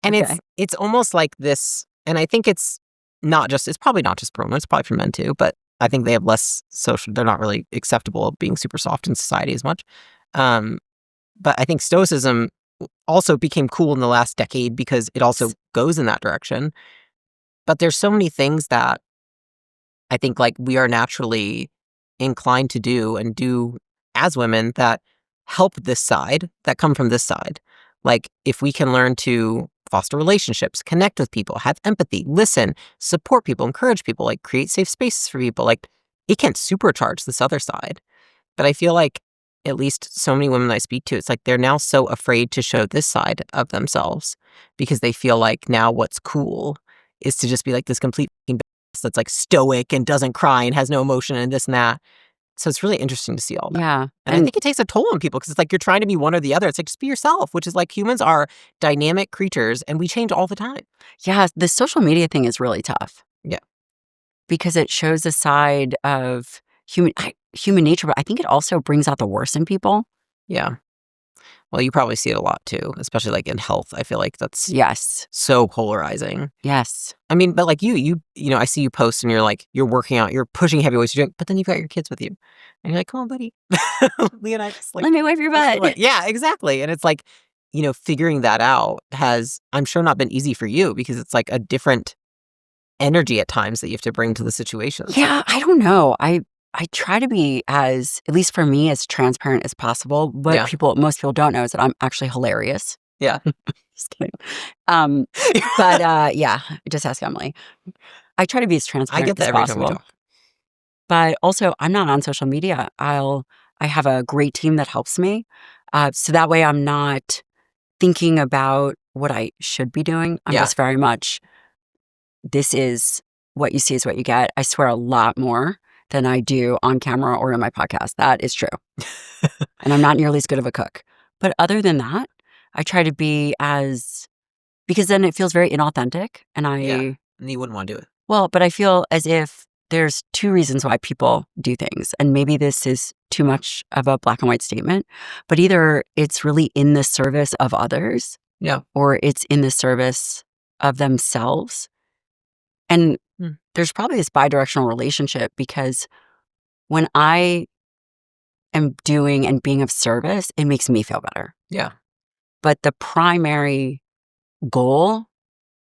And Okay. it's almost like this, and I think it's probably not just for women, it's probably for men too, but I think they have less they're not really acceptable of being super soft in society as much. But I think stoicism also became cool in the last decade because it also goes in that direction. But there's so many things that I think like we are naturally inclined to do and do as women that help this side, that come from this side. Like if we can learn to foster relationships, connect with people, have empathy, listen, support people, encourage people, like create safe spaces for people, like it can supercharge this other side. But I feel like at least so many women that I speak to, it's like they're now so afraid to show this side of themselves because they feel like now what's cool is to just be like this complete badass that's like stoic and doesn't cry and has no emotion and this and that. So it's really interesting to see all that. Yeah. And I think it takes a toll on people because it's like you're trying to be one or the other. It's like just be yourself, which is like humans are dynamic creatures and we change all the time. Yeah. The social media thing is really tough. Yeah. Because it shows a side of human nature, but I think it also brings out the worst in people. Yeah. Well, you probably see it a lot too, especially like in health. I feel like that's Yes. so polarizing. Yes. I mean, but like you I see you post and you're like, you're working out, you're pushing heavy weights, you're doing, but then you've got your kids with you. And you're like, come on, buddy. Leonidas, like, Let me wipe your butt. Yeah, exactly. And it's like, figuring that out has, I'm sure, not been easy for you because it's like a different energy at times that you have to bring to the situation. Yeah, I don't know. I try to be at least for me, as transparent as possible. What most people don't know is that I'm actually hilarious. Yeah. Just kidding. But yeah, just ask Emily. I try to be as transparent I get that as every possible. time we talk. But also, I'm not on social media. I have a great team that helps me. So that way I'm not thinking about what I should be doing. I'm just very much, this is what you see is what you get. I swear a lot more than I do on camera or in my podcast. That is true. And I'm not nearly as good of a cook. But other than that, I try to be because then it feels very inauthentic. And and you wouldn't want to do it. Well, but I feel as if there's two reasons why people do things. And maybe this is too much of a black and white statement, but either it's really in the service of others, or it's in the service of themselves. And there's probably this bidirectional relationship because when I am doing and being of service, it makes me feel better. Yeah. But the primary goal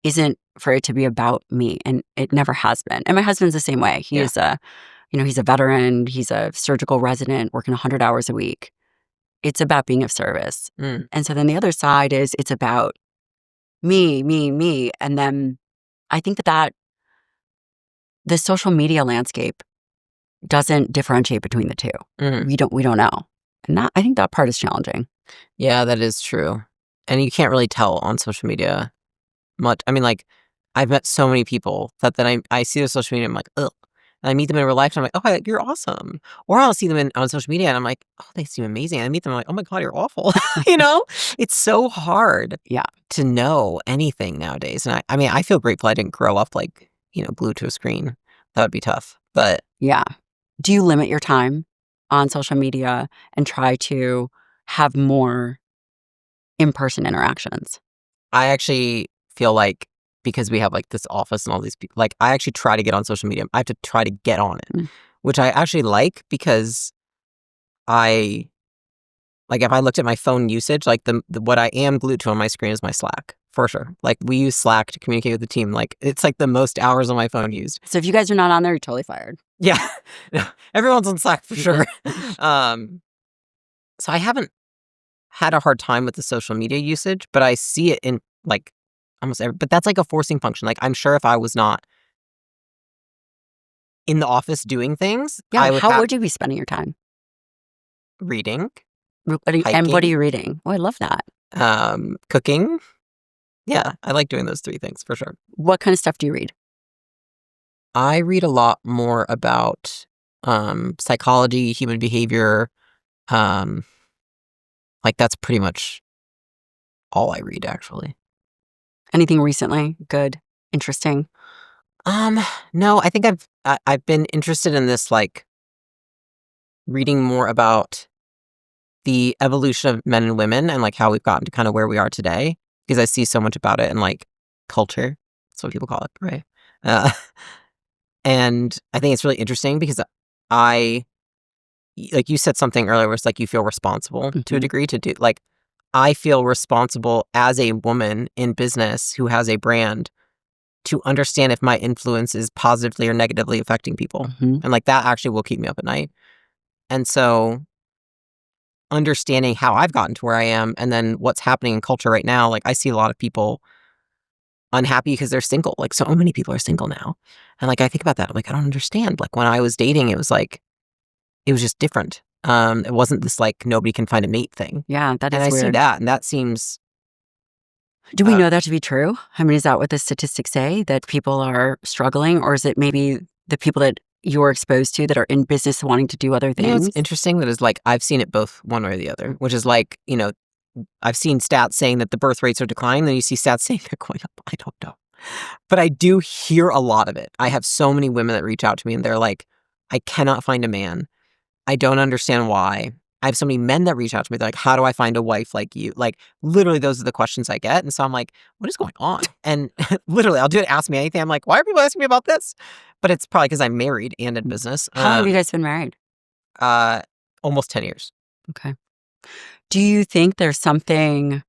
isn't for it to be about me, and it never has been. And my husband's the same way. He is he's a veteran. He's a surgical resident working 100 hours a week. It's about being of service. And so then the other side is it's about me. And then I think that the social media landscape doesn't differentiate between the two. Mhm. We don't know. And I think that part is challenging. Yeah, that is true. And you can't really tell on social media much. I mean, like, I've met so many people that then I see their social media, I'm like, ugh. And I meet them in real life, and I'm like, oh, you're awesome. Or I'll see them on social media, and I'm like, oh, they seem amazing. And I meet them, I'm like, oh my God, you're awful. You know? It's so hard Yeah. to know anything nowadays. And I mean, I feel grateful I didn't grow up like, glued to a screen. That would be tough. But Yeah. Do you limit your time on social media and try to have more in-person interactions? I actually feel like because we have like this office and all these people, like I actually try to get on social media. I have to try to get on it, Mm. which I actually like because I like if I looked at my phone usage, like the what I am glued to on my screen is my Slack for sure. Like we use Slack to communicate with the team. Like it's like the most hours on my phone used. So if you guys are not on there, you're totally fired. Yeah, no, everyone's on Slack for sure. So I haven't had a hard time with the social media usage, but I see it in like almost every, but that's like a forcing function. Like I'm sure if I was not in the office doing things, Yeah. I would How have would you be spending your time? reading, And what are hiking, you reading? Oh, I love that. cooking. Yeah, I like doing those 3 things for sure. What kind of stuff do you read? I read a lot more about psychology, human behavior. Um, like that's pretty much all I read actually. Anything recently? Good? Interesting? No, I think I've been interested in this like reading more about the evolution of men and women and like how we've gotten to kind of where we are today because I see so much about it in like culture. That's what people call it, right? Uh, and I think it's really interesting because I like you said something earlier where it's like you feel responsible to a Mhm. degree to do like I feel responsible as a woman in business who has a brand to understand if my influence is positively or negatively affecting people. Mhm. And like that actually will keep me up at night. And so understanding how I've gotten to where I am and then what's happening in culture right now, like I see a lot of people unhappy because they're single. Like so many people are single now. And like I think about that, I'm like, I don't understand. Like when I was dating, it was like it was just different. It wasn't this like nobody can find a mate thing. Yeah, that And is I see weird. that, and that seems Do we uh, know that to be true? I mean, is that what the statistics say, that people are struggling? Or is it maybe the people that you're exposed to that are in business wanting to do other it's things? interesting that is like I've seen it both one way or the other, which is like, I've seen stats saying that the birth rates are declining, then you see stats saying they're going up. I don't know. But I do hear a lot of it. I have so many women that reach out to me and they're like, I cannot find a man. I don't understand why. I have so many men that reach out to me. They're like, how do I find a wife like you? Like, literally, those are the questions I get. And so I'm like, what is going on? And literally, I'll do it. Ask me anything. I'm like, why are people asking me about this? But it's probably because I'm married and in business. How long have you guys been married? Uh, almost 10 years. Okay. Do you think there's something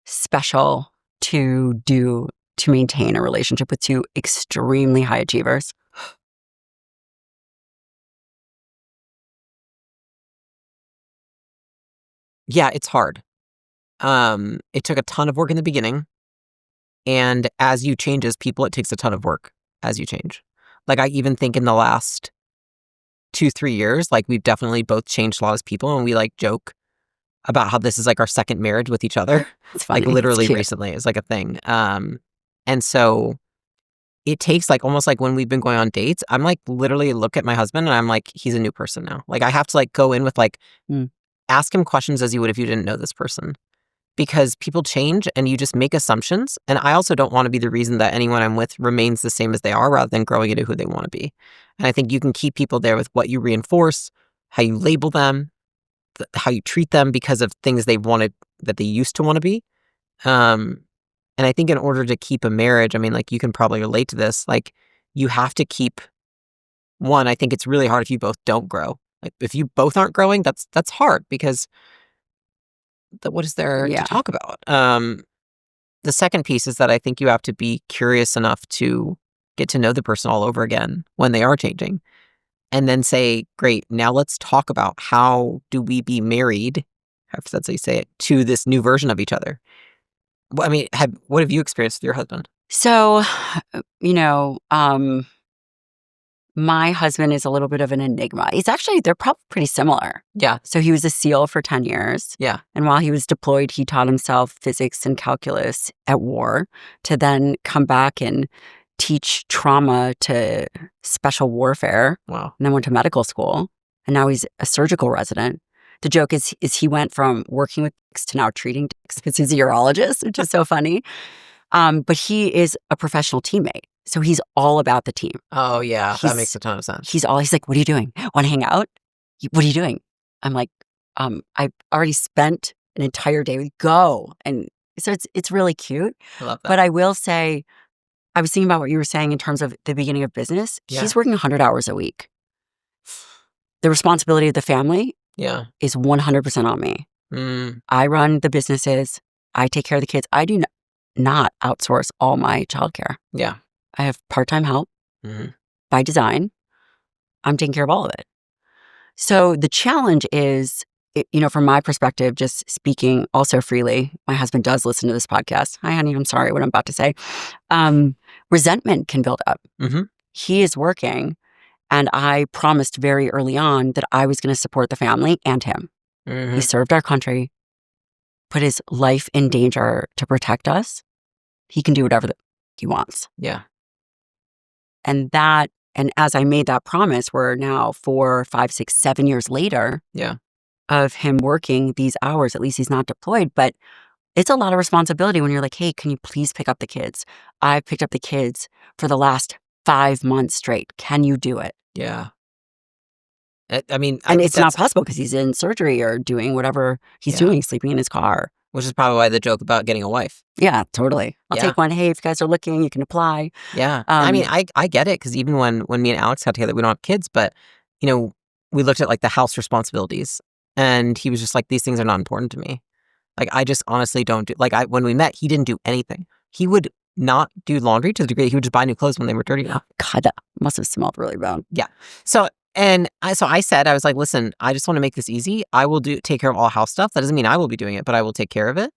special to do to maintain a relationship with two extremely high achievers? Yeah, it's hard. It took a ton of work in the beginning. And as you change as people, it takes a ton of work as you change. Like, I even think in the last 2, 3 years, like, we've definitely both changed a lot as people. And we like joke about how this is like our second marriage with each other. It's Like, funny. It's literally cute. recently, it's like a thing. And so it takes like almost like when we've been going on dates, I'm like literally look at my husband and I'm like, he's a new person now. Like, I have to like go in with like, Mm. ask him questions as you would if you didn't know this person. Because people change and you just make assumptions. And I also don't want to be the reason that anyone I'm with remains the same as they are rather than growing into who they want to be. And I think you can keep people there with what you reinforce, how you label them, how you treat them because of things they wanted that they used to want to be. And I think in order to keep a marriage, I mean, like you can probably relate to this, like you have to keep one. I think it's really hard if you both don't grow. Like if you both aren't growing, that's hard because what is there to Yeah. talk about? The second piece is that I think you have to be curious enough to get to know the person all over again when they are changing. And then say, great, now let's talk about how do we be married, if that's how you say it, to this new version of each other. Well, I mean, what have you experienced with your husband? So, my husband is a little bit of an enigma. They're probably pretty similar. Yeah. So he was a SEAL for 10 years. Yeah. And while he was deployed, he taught himself physics and calculus at war to then come back and teach trauma to special warfare. Wow. And then went to medical school. And now he's a surgical resident. The joke is he went from working with dicks to now treating dicks because he's a urologist, which is so funny. But he is a professional teammate. So he's all about the team. Oh, yeah. That makes a ton of sense. He's like, what are you doing? Want to hang out? What are you doing? I'm like, I've already spent an entire day with go. And so it's really cute. I love that. But I will say, I was thinking about what you were saying in terms of the beginning of business. Yeah. He's working 100 hours a week. The responsibility of the family is 100% on me. I run the businesses. I take care of the kids. I do not outsource all my childcare. Yeah. I have part-time help by design. I'm taking care of all of it. So the challenge is, from my perspective, just speaking also freely, my husband does listen to this podcast. Hi, honey, I'm sorry what I'm about to say. Resentment can build up. He is working, and I promised very early on that I was going to support the family and him. He served our country, put his life in danger to protect us. He can do whatever he wants. Yeah. And as I made that promise, we're now 4, 5, 6, 7 years later of him working these hours. At least he's not deployed, but it's a lot of responsibility when you're like, hey, can you please pick up the kids? I've picked up the kids for the last 5 months straight. Can you do it? Yeah. I mean, and it's not possible because he's in surgery or doing whatever he's doing, sleeping in his car. Which is probably why the joke about getting a wife. Yeah, totally. I'll take one. Hey, if you guys are looking, you can apply. Yeah. I mean, I get it because even when me and Alex got together, we don't have kids, but, we looked at like the house responsibilities and he was just like, these things are not important to me. Like, I just honestly don't do, when we met, he didn't do anything. He would not do laundry to the degree he would just buy new clothes when they were dirty. Oh, God, that must have smelled really bad. Yeah. So I said, I was like, listen, I just want to make this easy. I will take care of all house stuff. That doesn't mean I will be doing it, but I will take care of it.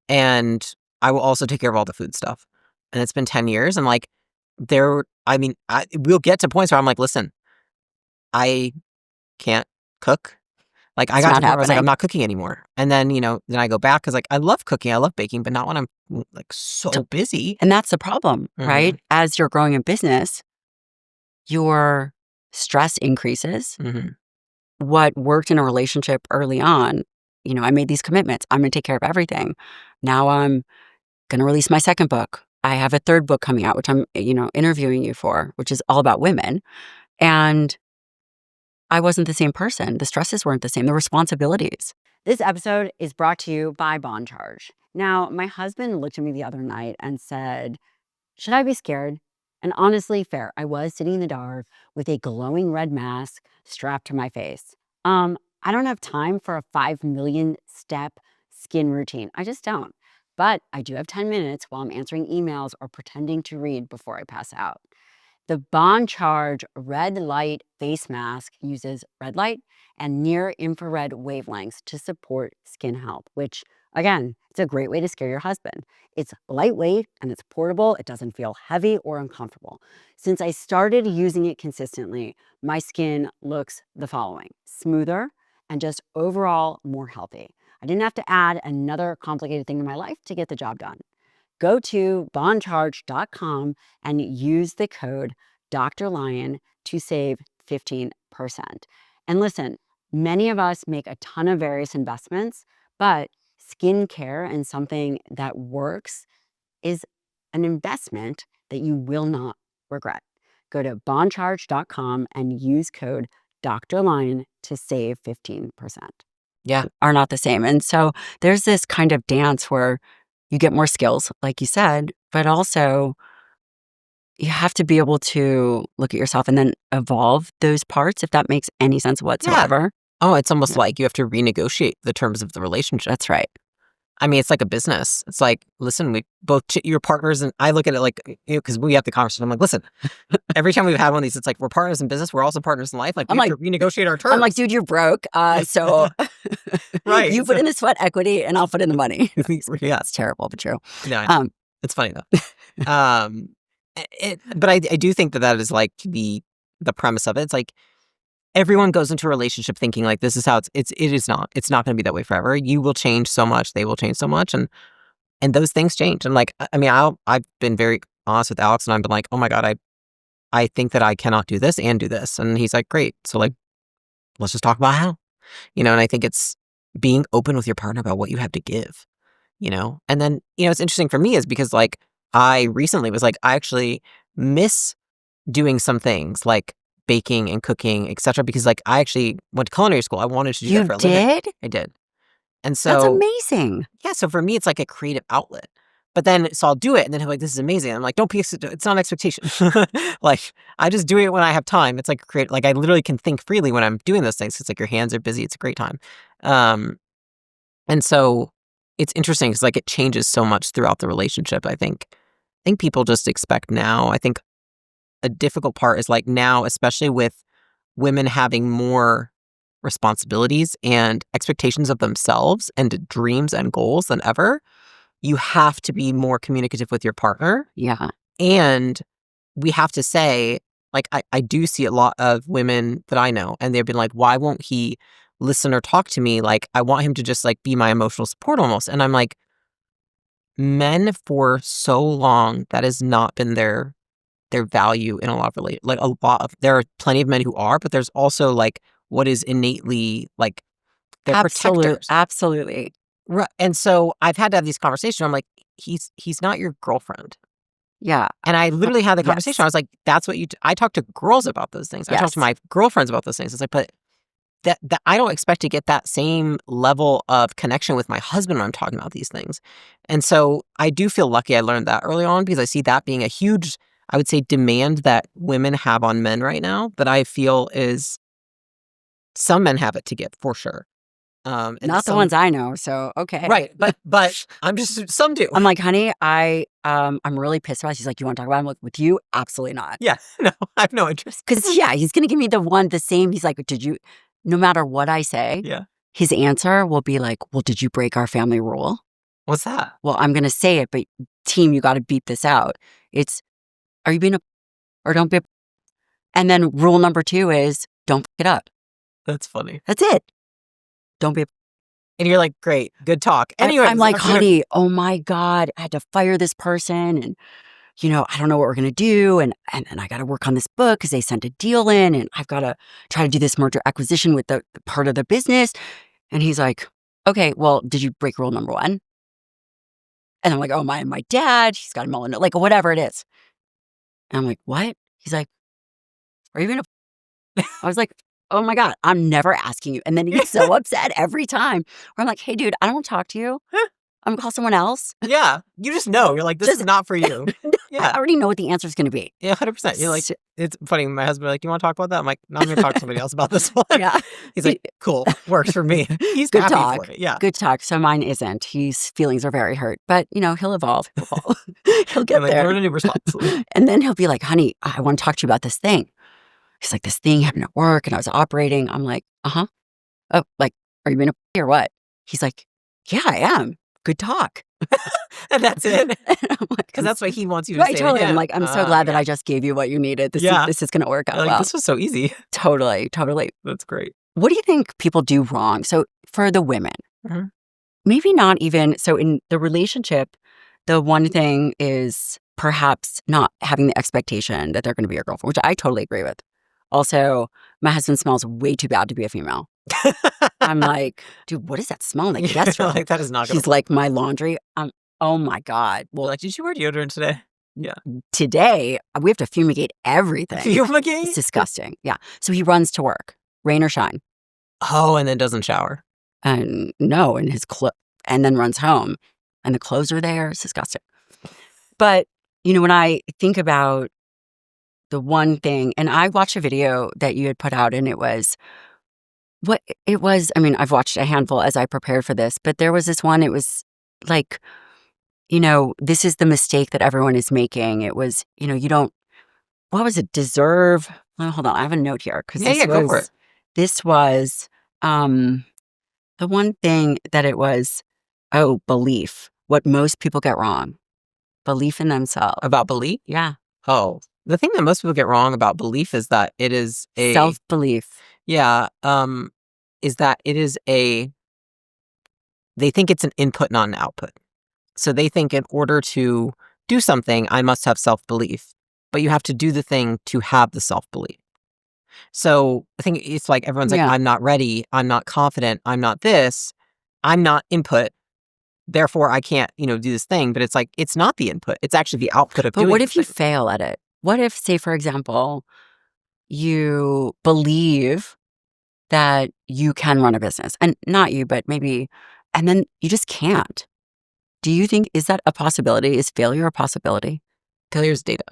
And I will also take care of all the food stuff. And it's been 10 years. And we'll get to points where I'm like, listen, I can't cook. Like I got to the point where I was like, I'm not cooking anymore. And then, then I go back because like I love cooking, I love baking, but not when I'm like so busy. And that's the problem, right? As you're growing a business, your stress increases. What worked in a relationship early on, I made these commitments. I'm going to take care of everything. Now I'm going to release my second book. I have a third book coming out, which I'm, interviewing you for, which is all about women. And I wasn't the same person. The stresses weren't the same. The responsibilities. This episode is brought to you by Bond Charge. Now, my husband looked at me the other night and said, should I be scared? And honestly, fair. I was sitting in the dark with a glowing red mask strapped to my face. I don't have time for a 5 million step skin routine. I just don't. But I do have 10 minutes while I'm answering emails or pretending to read before I pass out. The Bond Charge red light face mask uses red light and near infrared wavelengths to support skin health, which, again, it's a great way to scare your husband. It's lightweight and it's portable. It doesn't feel heavy or uncomfortable. Since I started using it consistently, my skin looks the following: smoother and just overall more healthy. I didn't have to add another complicated thing to my life to get the job done. Go to bondcharge.com and use the code Dr. Lyon to save 15%. And listen, many of us make a ton of various investments, but skincare and something that works is an investment that you will not regret. Go to bondcharge.com and use code Dr. Lyon to save 15%. Yeah. Are not the same. And so there's this kind of dance where you get more skills, like you said, but also you have to be able to look at yourself and then evolve those parts, if that makes any sense whatsoever. Oh, it's almost like you have to renegotiate the terms of the relationship. That's right. I mean, it's like a business. It's like, listen, we both, your partners, and I look at it like, because we have the conversation. I'm like, listen, every time we've had one of these, it's like, we're partners in business. We're also partners in life. Like, we have to renegotiate our terms. I'm like, dude, you're broke. So right. You put in the sweat equity and I'll put in the money. Yeah. It's terrible, but true. No, it's funny though. But I do think that is like the premise of it. It's like, everyone goes into a relationship thinking like, this is how it is not. It's not going to be that way forever. You will change so much. They will change so much. And those things change. And like, I mean, I've been very honest with Alex, and I've been like, oh my God, I think that I cannot do this and do this. And he's like, great. So like, let's just talk about how, and I think it's being open with your partner about what you have to give, and then, it's interesting for me is because like, I recently was like, I actually miss doing some things like baking and cooking, etc. Because like, I actually went to culinary school. I wanted to do that for a living. You did? I did. And so that's amazing. Yeah. So for me, it's like a creative outlet. But then, so I'll do it, and then he'll be like, this is amazing. And I'm like, don't be, it's not an expectation. Like, I just do it when I have time. It's like like, I literally can think freely when I'm doing those things. It's like your hands are busy. It's a great time. And so it's interesting because like, it changes so much throughout the relationship. I think people just expect now. I think a difficult part is like now, especially with women having more responsibilities and expectations of themselves and dreams and goals than ever, you have to be more communicative with your partner. Yeah. And we have to say, like, I do see a lot of women that I know, and they've been like, why won't he listen or talk to me? Like, I want him to just like be my emotional support almost. And I'm like, men for so long, that has not been their value in a lot of there are plenty of men who are, but there's also like what is innately like they're protectors. Absolutely. Right. And so I've had to have these conversations. I'm like, he's not your girlfriend. Yeah. And I literally had the conversation. Yes. I was like, that's what I talk to girls about those things. I talk to my girlfriends about those things. It's like, but that I don't expect to get that same level of connection with my husband when I'm talking about these things. And so I do feel lucky I learned that early on, because I see that being a huge, I would say, demand that women have on men right now that I feel is some men have it to give for sure. And not the ones I know. So, okay. Right. But I'm just, some do. I'm like, honey, I'm really pissed about it. She's like, you want to talk about it? I'm like, with you? Absolutely not. Yeah. No, I have no interest. Because he's going to give me the same. He's like, no matter what I say, his answer will be like, well, did you break our family rule? What's that? Well, I'm going to say it, but team, you got to beat this out. It's, are you being or don't be and then rule number 2 is don't pick it up. That's funny. That's it. Don't be and you're like, great, good talk. Anyway, I'm like, honey, oh my God, I had to fire this person, and I don't know what we're gonna do, and then I got to work on this book because they sent a deal in, and I've got to try to do this merger acquisition with the part of the business. And he's like, okay, well, did you break rule number 1? And I'm like, oh, my dad, he's got a melon, like whatever it is. And I'm like, what? He's like, are you gonna? I was like, oh my God, I'm never asking you. And then he gets so upset every time. Where I'm like, hey, dude, I don't want to talk to you. I'm gonna call someone else. Yeah, you just know. You're like, this is not for you. Yeah, I already know what the answer is going to be. Yeah, 100%. You're like, it's funny. My husband like, you want to talk about that? I'm like, no, I'm going to talk to somebody else about this one. Yeah. He's like, cool, works for me. He's good happy talk. for it. Yeah, good talk. So mine isn't. His feelings are very hurt, but he'll evolve. He'll get there. Learn a new response. And then he'll be like, honey, I want to talk to you about this thing. He's like, this thing happened at work, and I was operating. I'm like, oh, like, are you being a or what? He's like, yeah, I am. Good talk. And that's it. Because like, that's what he wants you to say. Totally. I'm like, I'm so glad that I just gave you what you needed. This is going to work out well. This was so easy. Totally. That's great. What do you think people do wrong? So for the women, maybe not even, so in the relationship, the one thing is perhaps not having the expectation that they're going to be your girlfriend, which I totally agree with. Also, my husband smells way too bad to be a female. I'm like, dude, what is that smell? Like, that's like, that is not good. He's like, my laundry. Oh my God. Well, like, did you wear deodorant today? Yeah. Today, we have to fumigate everything. Fumigate? It's disgusting. Yeah. So he runs to work, rain or shine. Oh, and then doesn't shower. And no, and and then runs home. And the clothes are there. It's disgusting. But, when I think about the one thing, and I watched a video that you had put out, and it was, I mean, I've watched a handful as I prepared for this, but there was this one, it was like, this is the mistake that everyone is making. It was, you don't, what was it? Deserve. Oh, hold on. I have a note here because Yeah, go for it. This was the one thing that it was, belief. What most people get wrong. Belief in themselves. About belief? Yeah. Oh, the thing that most people get wrong about belief is that it is a self-belief. Yeah, is that it is they think it's an input, not an output. So they think in order to do something, I must have self-belief, but you have to do the thing to have the self-belief. So I think it's like everyone's like, I'm not ready, I'm not confident, I'm not this, I'm not input, therefore I can't, do this thing. But it's like, it's not the input, it's actually the output of doing it. But what if you fail at it? What if, say, for example, you believe that you can run a business, and not you, but maybe, and then you just can't? Do you think, is that a possibility? Is failure a possibility? Failure is data.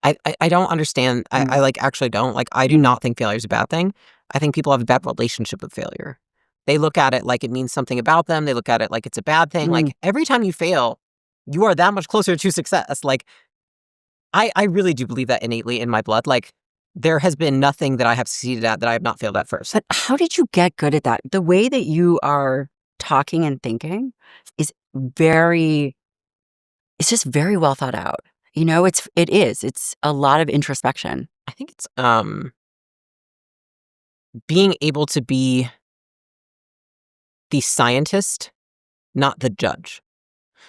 I don't understand. I actually don't. I do not think failure is a bad thing. I think people have a bad relationship with failure. They look at it like it means something about them. They look at it like it's a bad thing. Like every time you fail, you are that much closer to success. I really do believe that innately in my blood. There has been nothing that I have succeeded at that I have not failed at first. But how did you get good at that? The way that you are talking and thinking is it's just very well thought out. It's a lot of introspection. I think it's being able to be the scientist, not the judge.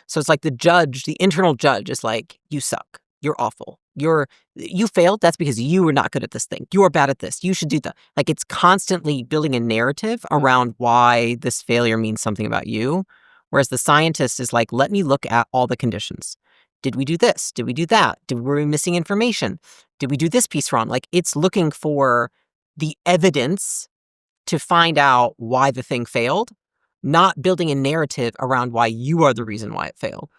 So it's like the internal judge is like, you suck, you're awful, you failed, that's because you were not good at this thing, you are bad at this, you should do that. It's constantly building a narrative around why this failure means something about you. Whereas the scientist is like, let me look at all the conditions. Did we do this? Did we do that? Were we missing information? Did we do this piece wrong? It's looking for the evidence to find out why the thing failed, not building a narrative around why you are the reason why it failed.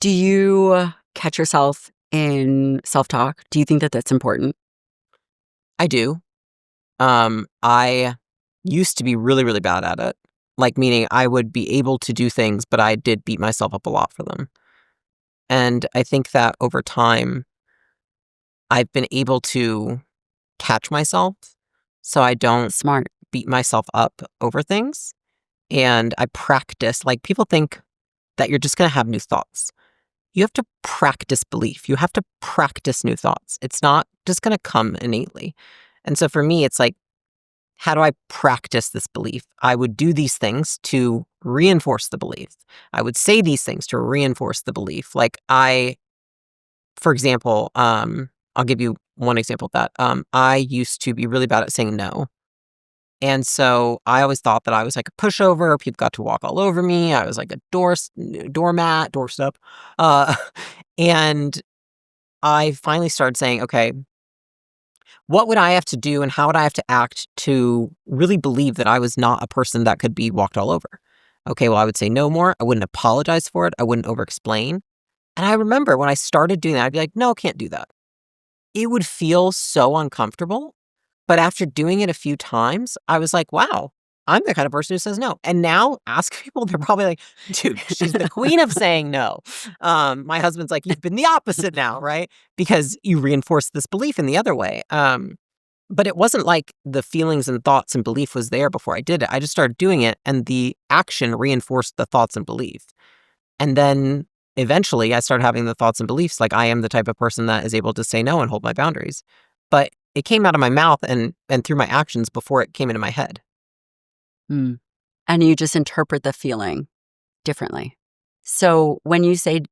Do you catch yourself in self-talk? Do you think that that's important? I do. I used to be really, really bad at it. Meaning I would be able to do things, but I did beat myself up a lot for them. And I think that over time, I've been able to catch myself so I don't beat myself up over things. And I practice. People think that you're just going to have new thoughts. You have to practice belief. You have to practice new thoughts. It's not just going to come innately. And so for me, it's like, how do I practice this belief? I would do these things to reinforce the belief. I would say these things to reinforce the belief. For example, I'll give you one example of that. I used to be really bad at saying no. And so I always thought that I was like a pushover. People got to walk all over me. I was like a doorstep. And I finally started saying, okay, what would I have to do and how would I have to act to really believe that I was not a person that could be walked all over? Okay, well, I would say no more. I wouldn't apologize for it. I wouldn't over-explain. And I remember when I started doing that, I'd be like, no, can't do that. It would feel so uncomfortable. But after doing it a few times, I was like, wow, I'm the kind of person who says no. And now ask people, they're probably like, dude, she's the queen of saying no. My husband's like, you've been the opposite now, right? Because you reinforce this belief in the other way. But it wasn't like the feelings and thoughts and belief was there before I did it. I just started doing it and the action reinforced the thoughts and belief. And then eventually I started having the thoughts and beliefs like I am the type of person that is able to say no and hold my boundaries. But it came out of my mouth and through my actions before it came into my head. And you just interpret the feeling differently. So when you said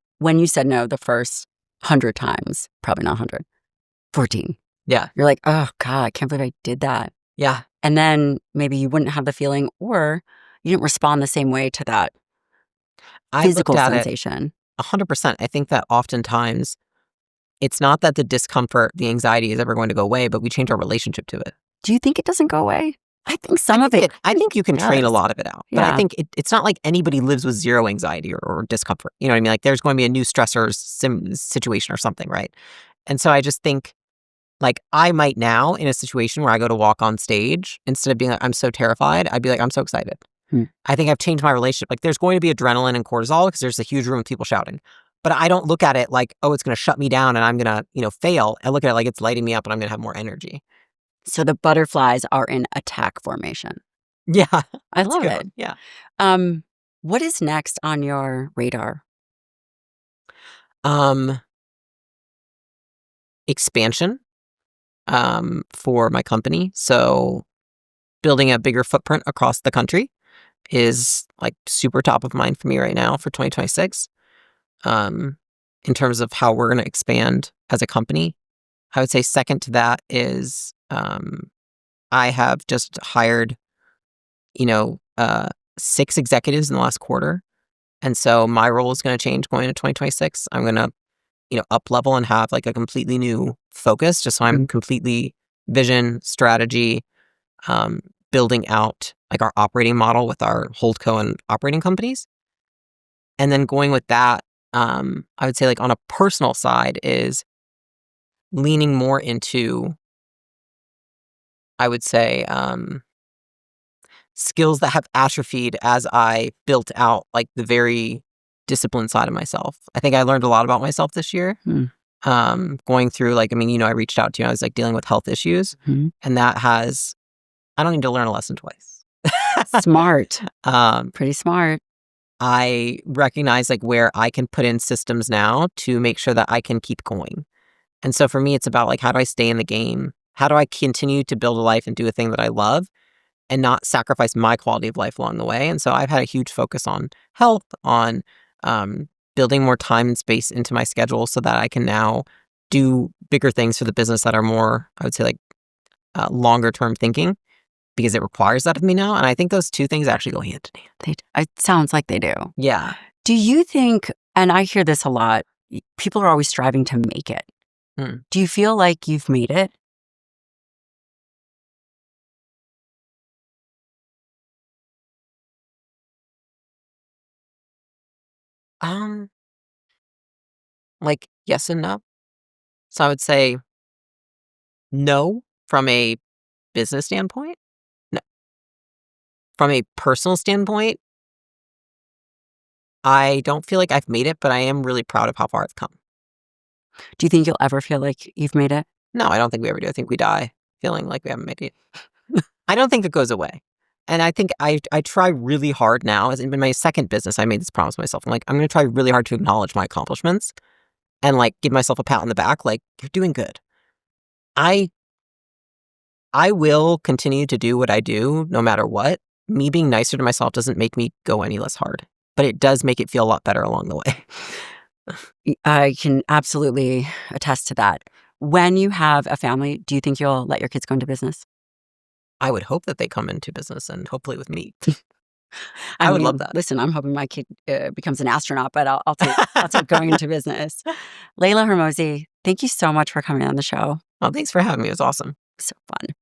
no the first 100 times, probably not 100, 14. Yeah. You're like, oh God, I can't believe I did that. Yeah. And then maybe you wouldn't have the feeling or you didn't respond the same way to that physical sensation. 100%. I think that oftentimes it's not that the discomfort, the anxiety is ever going to go away, but we change our relationship to it. Do you think it doesn't go away? I think some of it. I think you can train a lot of it out. But I think it's not like anybody lives with zero anxiety or discomfort. You know what I mean? There's going to be a new stressor situation or something, right? And so I just think I might now in a situation where I go to walk on stage, instead of being like, I'm so terrified, I'd be like, I'm so excited. I think I've changed my relationship. Like there's going to be adrenaline and cortisol because there's a huge room of people shouting. But I don't look at it like, oh, it's going to shut me down and I'm going to, fail. I look at it like it's lighting me up and I'm going to have more energy. So the butterflies are in attack formation. Yeah. I love it. One. Yeah. What is next on your radar? Expansion for my company. So building a bigger footprint across the country is like super top of mind for me right now for 2026. In terms of how we're going to expand as a company, I would say second to that is I have just hired, 6 executives in the last quarter. And so my role is going to change going into 2026. I'm going to, up level and have like a completely new focus, just so I'm completely vision, strategy, building out like our operating model with our holdco and operating companies. And then going with that, I would say like on a personal side is leaning more into, I would say, skills that have atrophied as I built out like the very disciplined side of myself. I think I learned a lot about myself this year. Going through like, I reached out to you, I was like dealing with health issues and that I don't need to learn a lesson twice. Smart. Pretty smart. I recognize like where I can put in systems now to make sure that I can keep going. And so for me, it's about like, how do I stay in the game? How do I continue to build a life and do a thing that I love and not sacrifice my quality of life along the way? And so I've had a huge focus on health, on building more time and space into my schedule so that I can now do bigger things for the business that are more, I would say like longer term thinking, because it requires that of me now. And I think those two things actually go hand in hand. It sounds like they do. Yeah. Do you think, and I hear this a lot, people are always striving to make it. Do you feel like you've made it? Like yes and no. So I would say no from a business standpoint. No. From a personal standpoint, I don't feel like I've made it, but I am really proud of how far I've come. Do you think you'll ever feel like you've made it? No, I don't think we ever do. I think we die feeling like we haven't made it. I don't think it goes away. And I think I try really hard now. As in my second business, I made this promise to myself. I'm like, I'm going to try really hard to acknowledge my accomplishments and like give myself a pat on the back. Like, you're doing good. I will continue to do what I do no matter what. Me being nicer to myself doesn't make me go any less hard, but it does make it feel a lot better along the way. I can absolutely attest to that. When you have a family, do you think you'll let your kids go into business? I would hope that they come into business and hopefully with me. I would love that. Listen, I'm hoping my kid becomes an astronaut, but I'll take going into business. Leila Hormozi, thank you so much for coming on the show. Well, thanks for having me. It was awesome. So fun.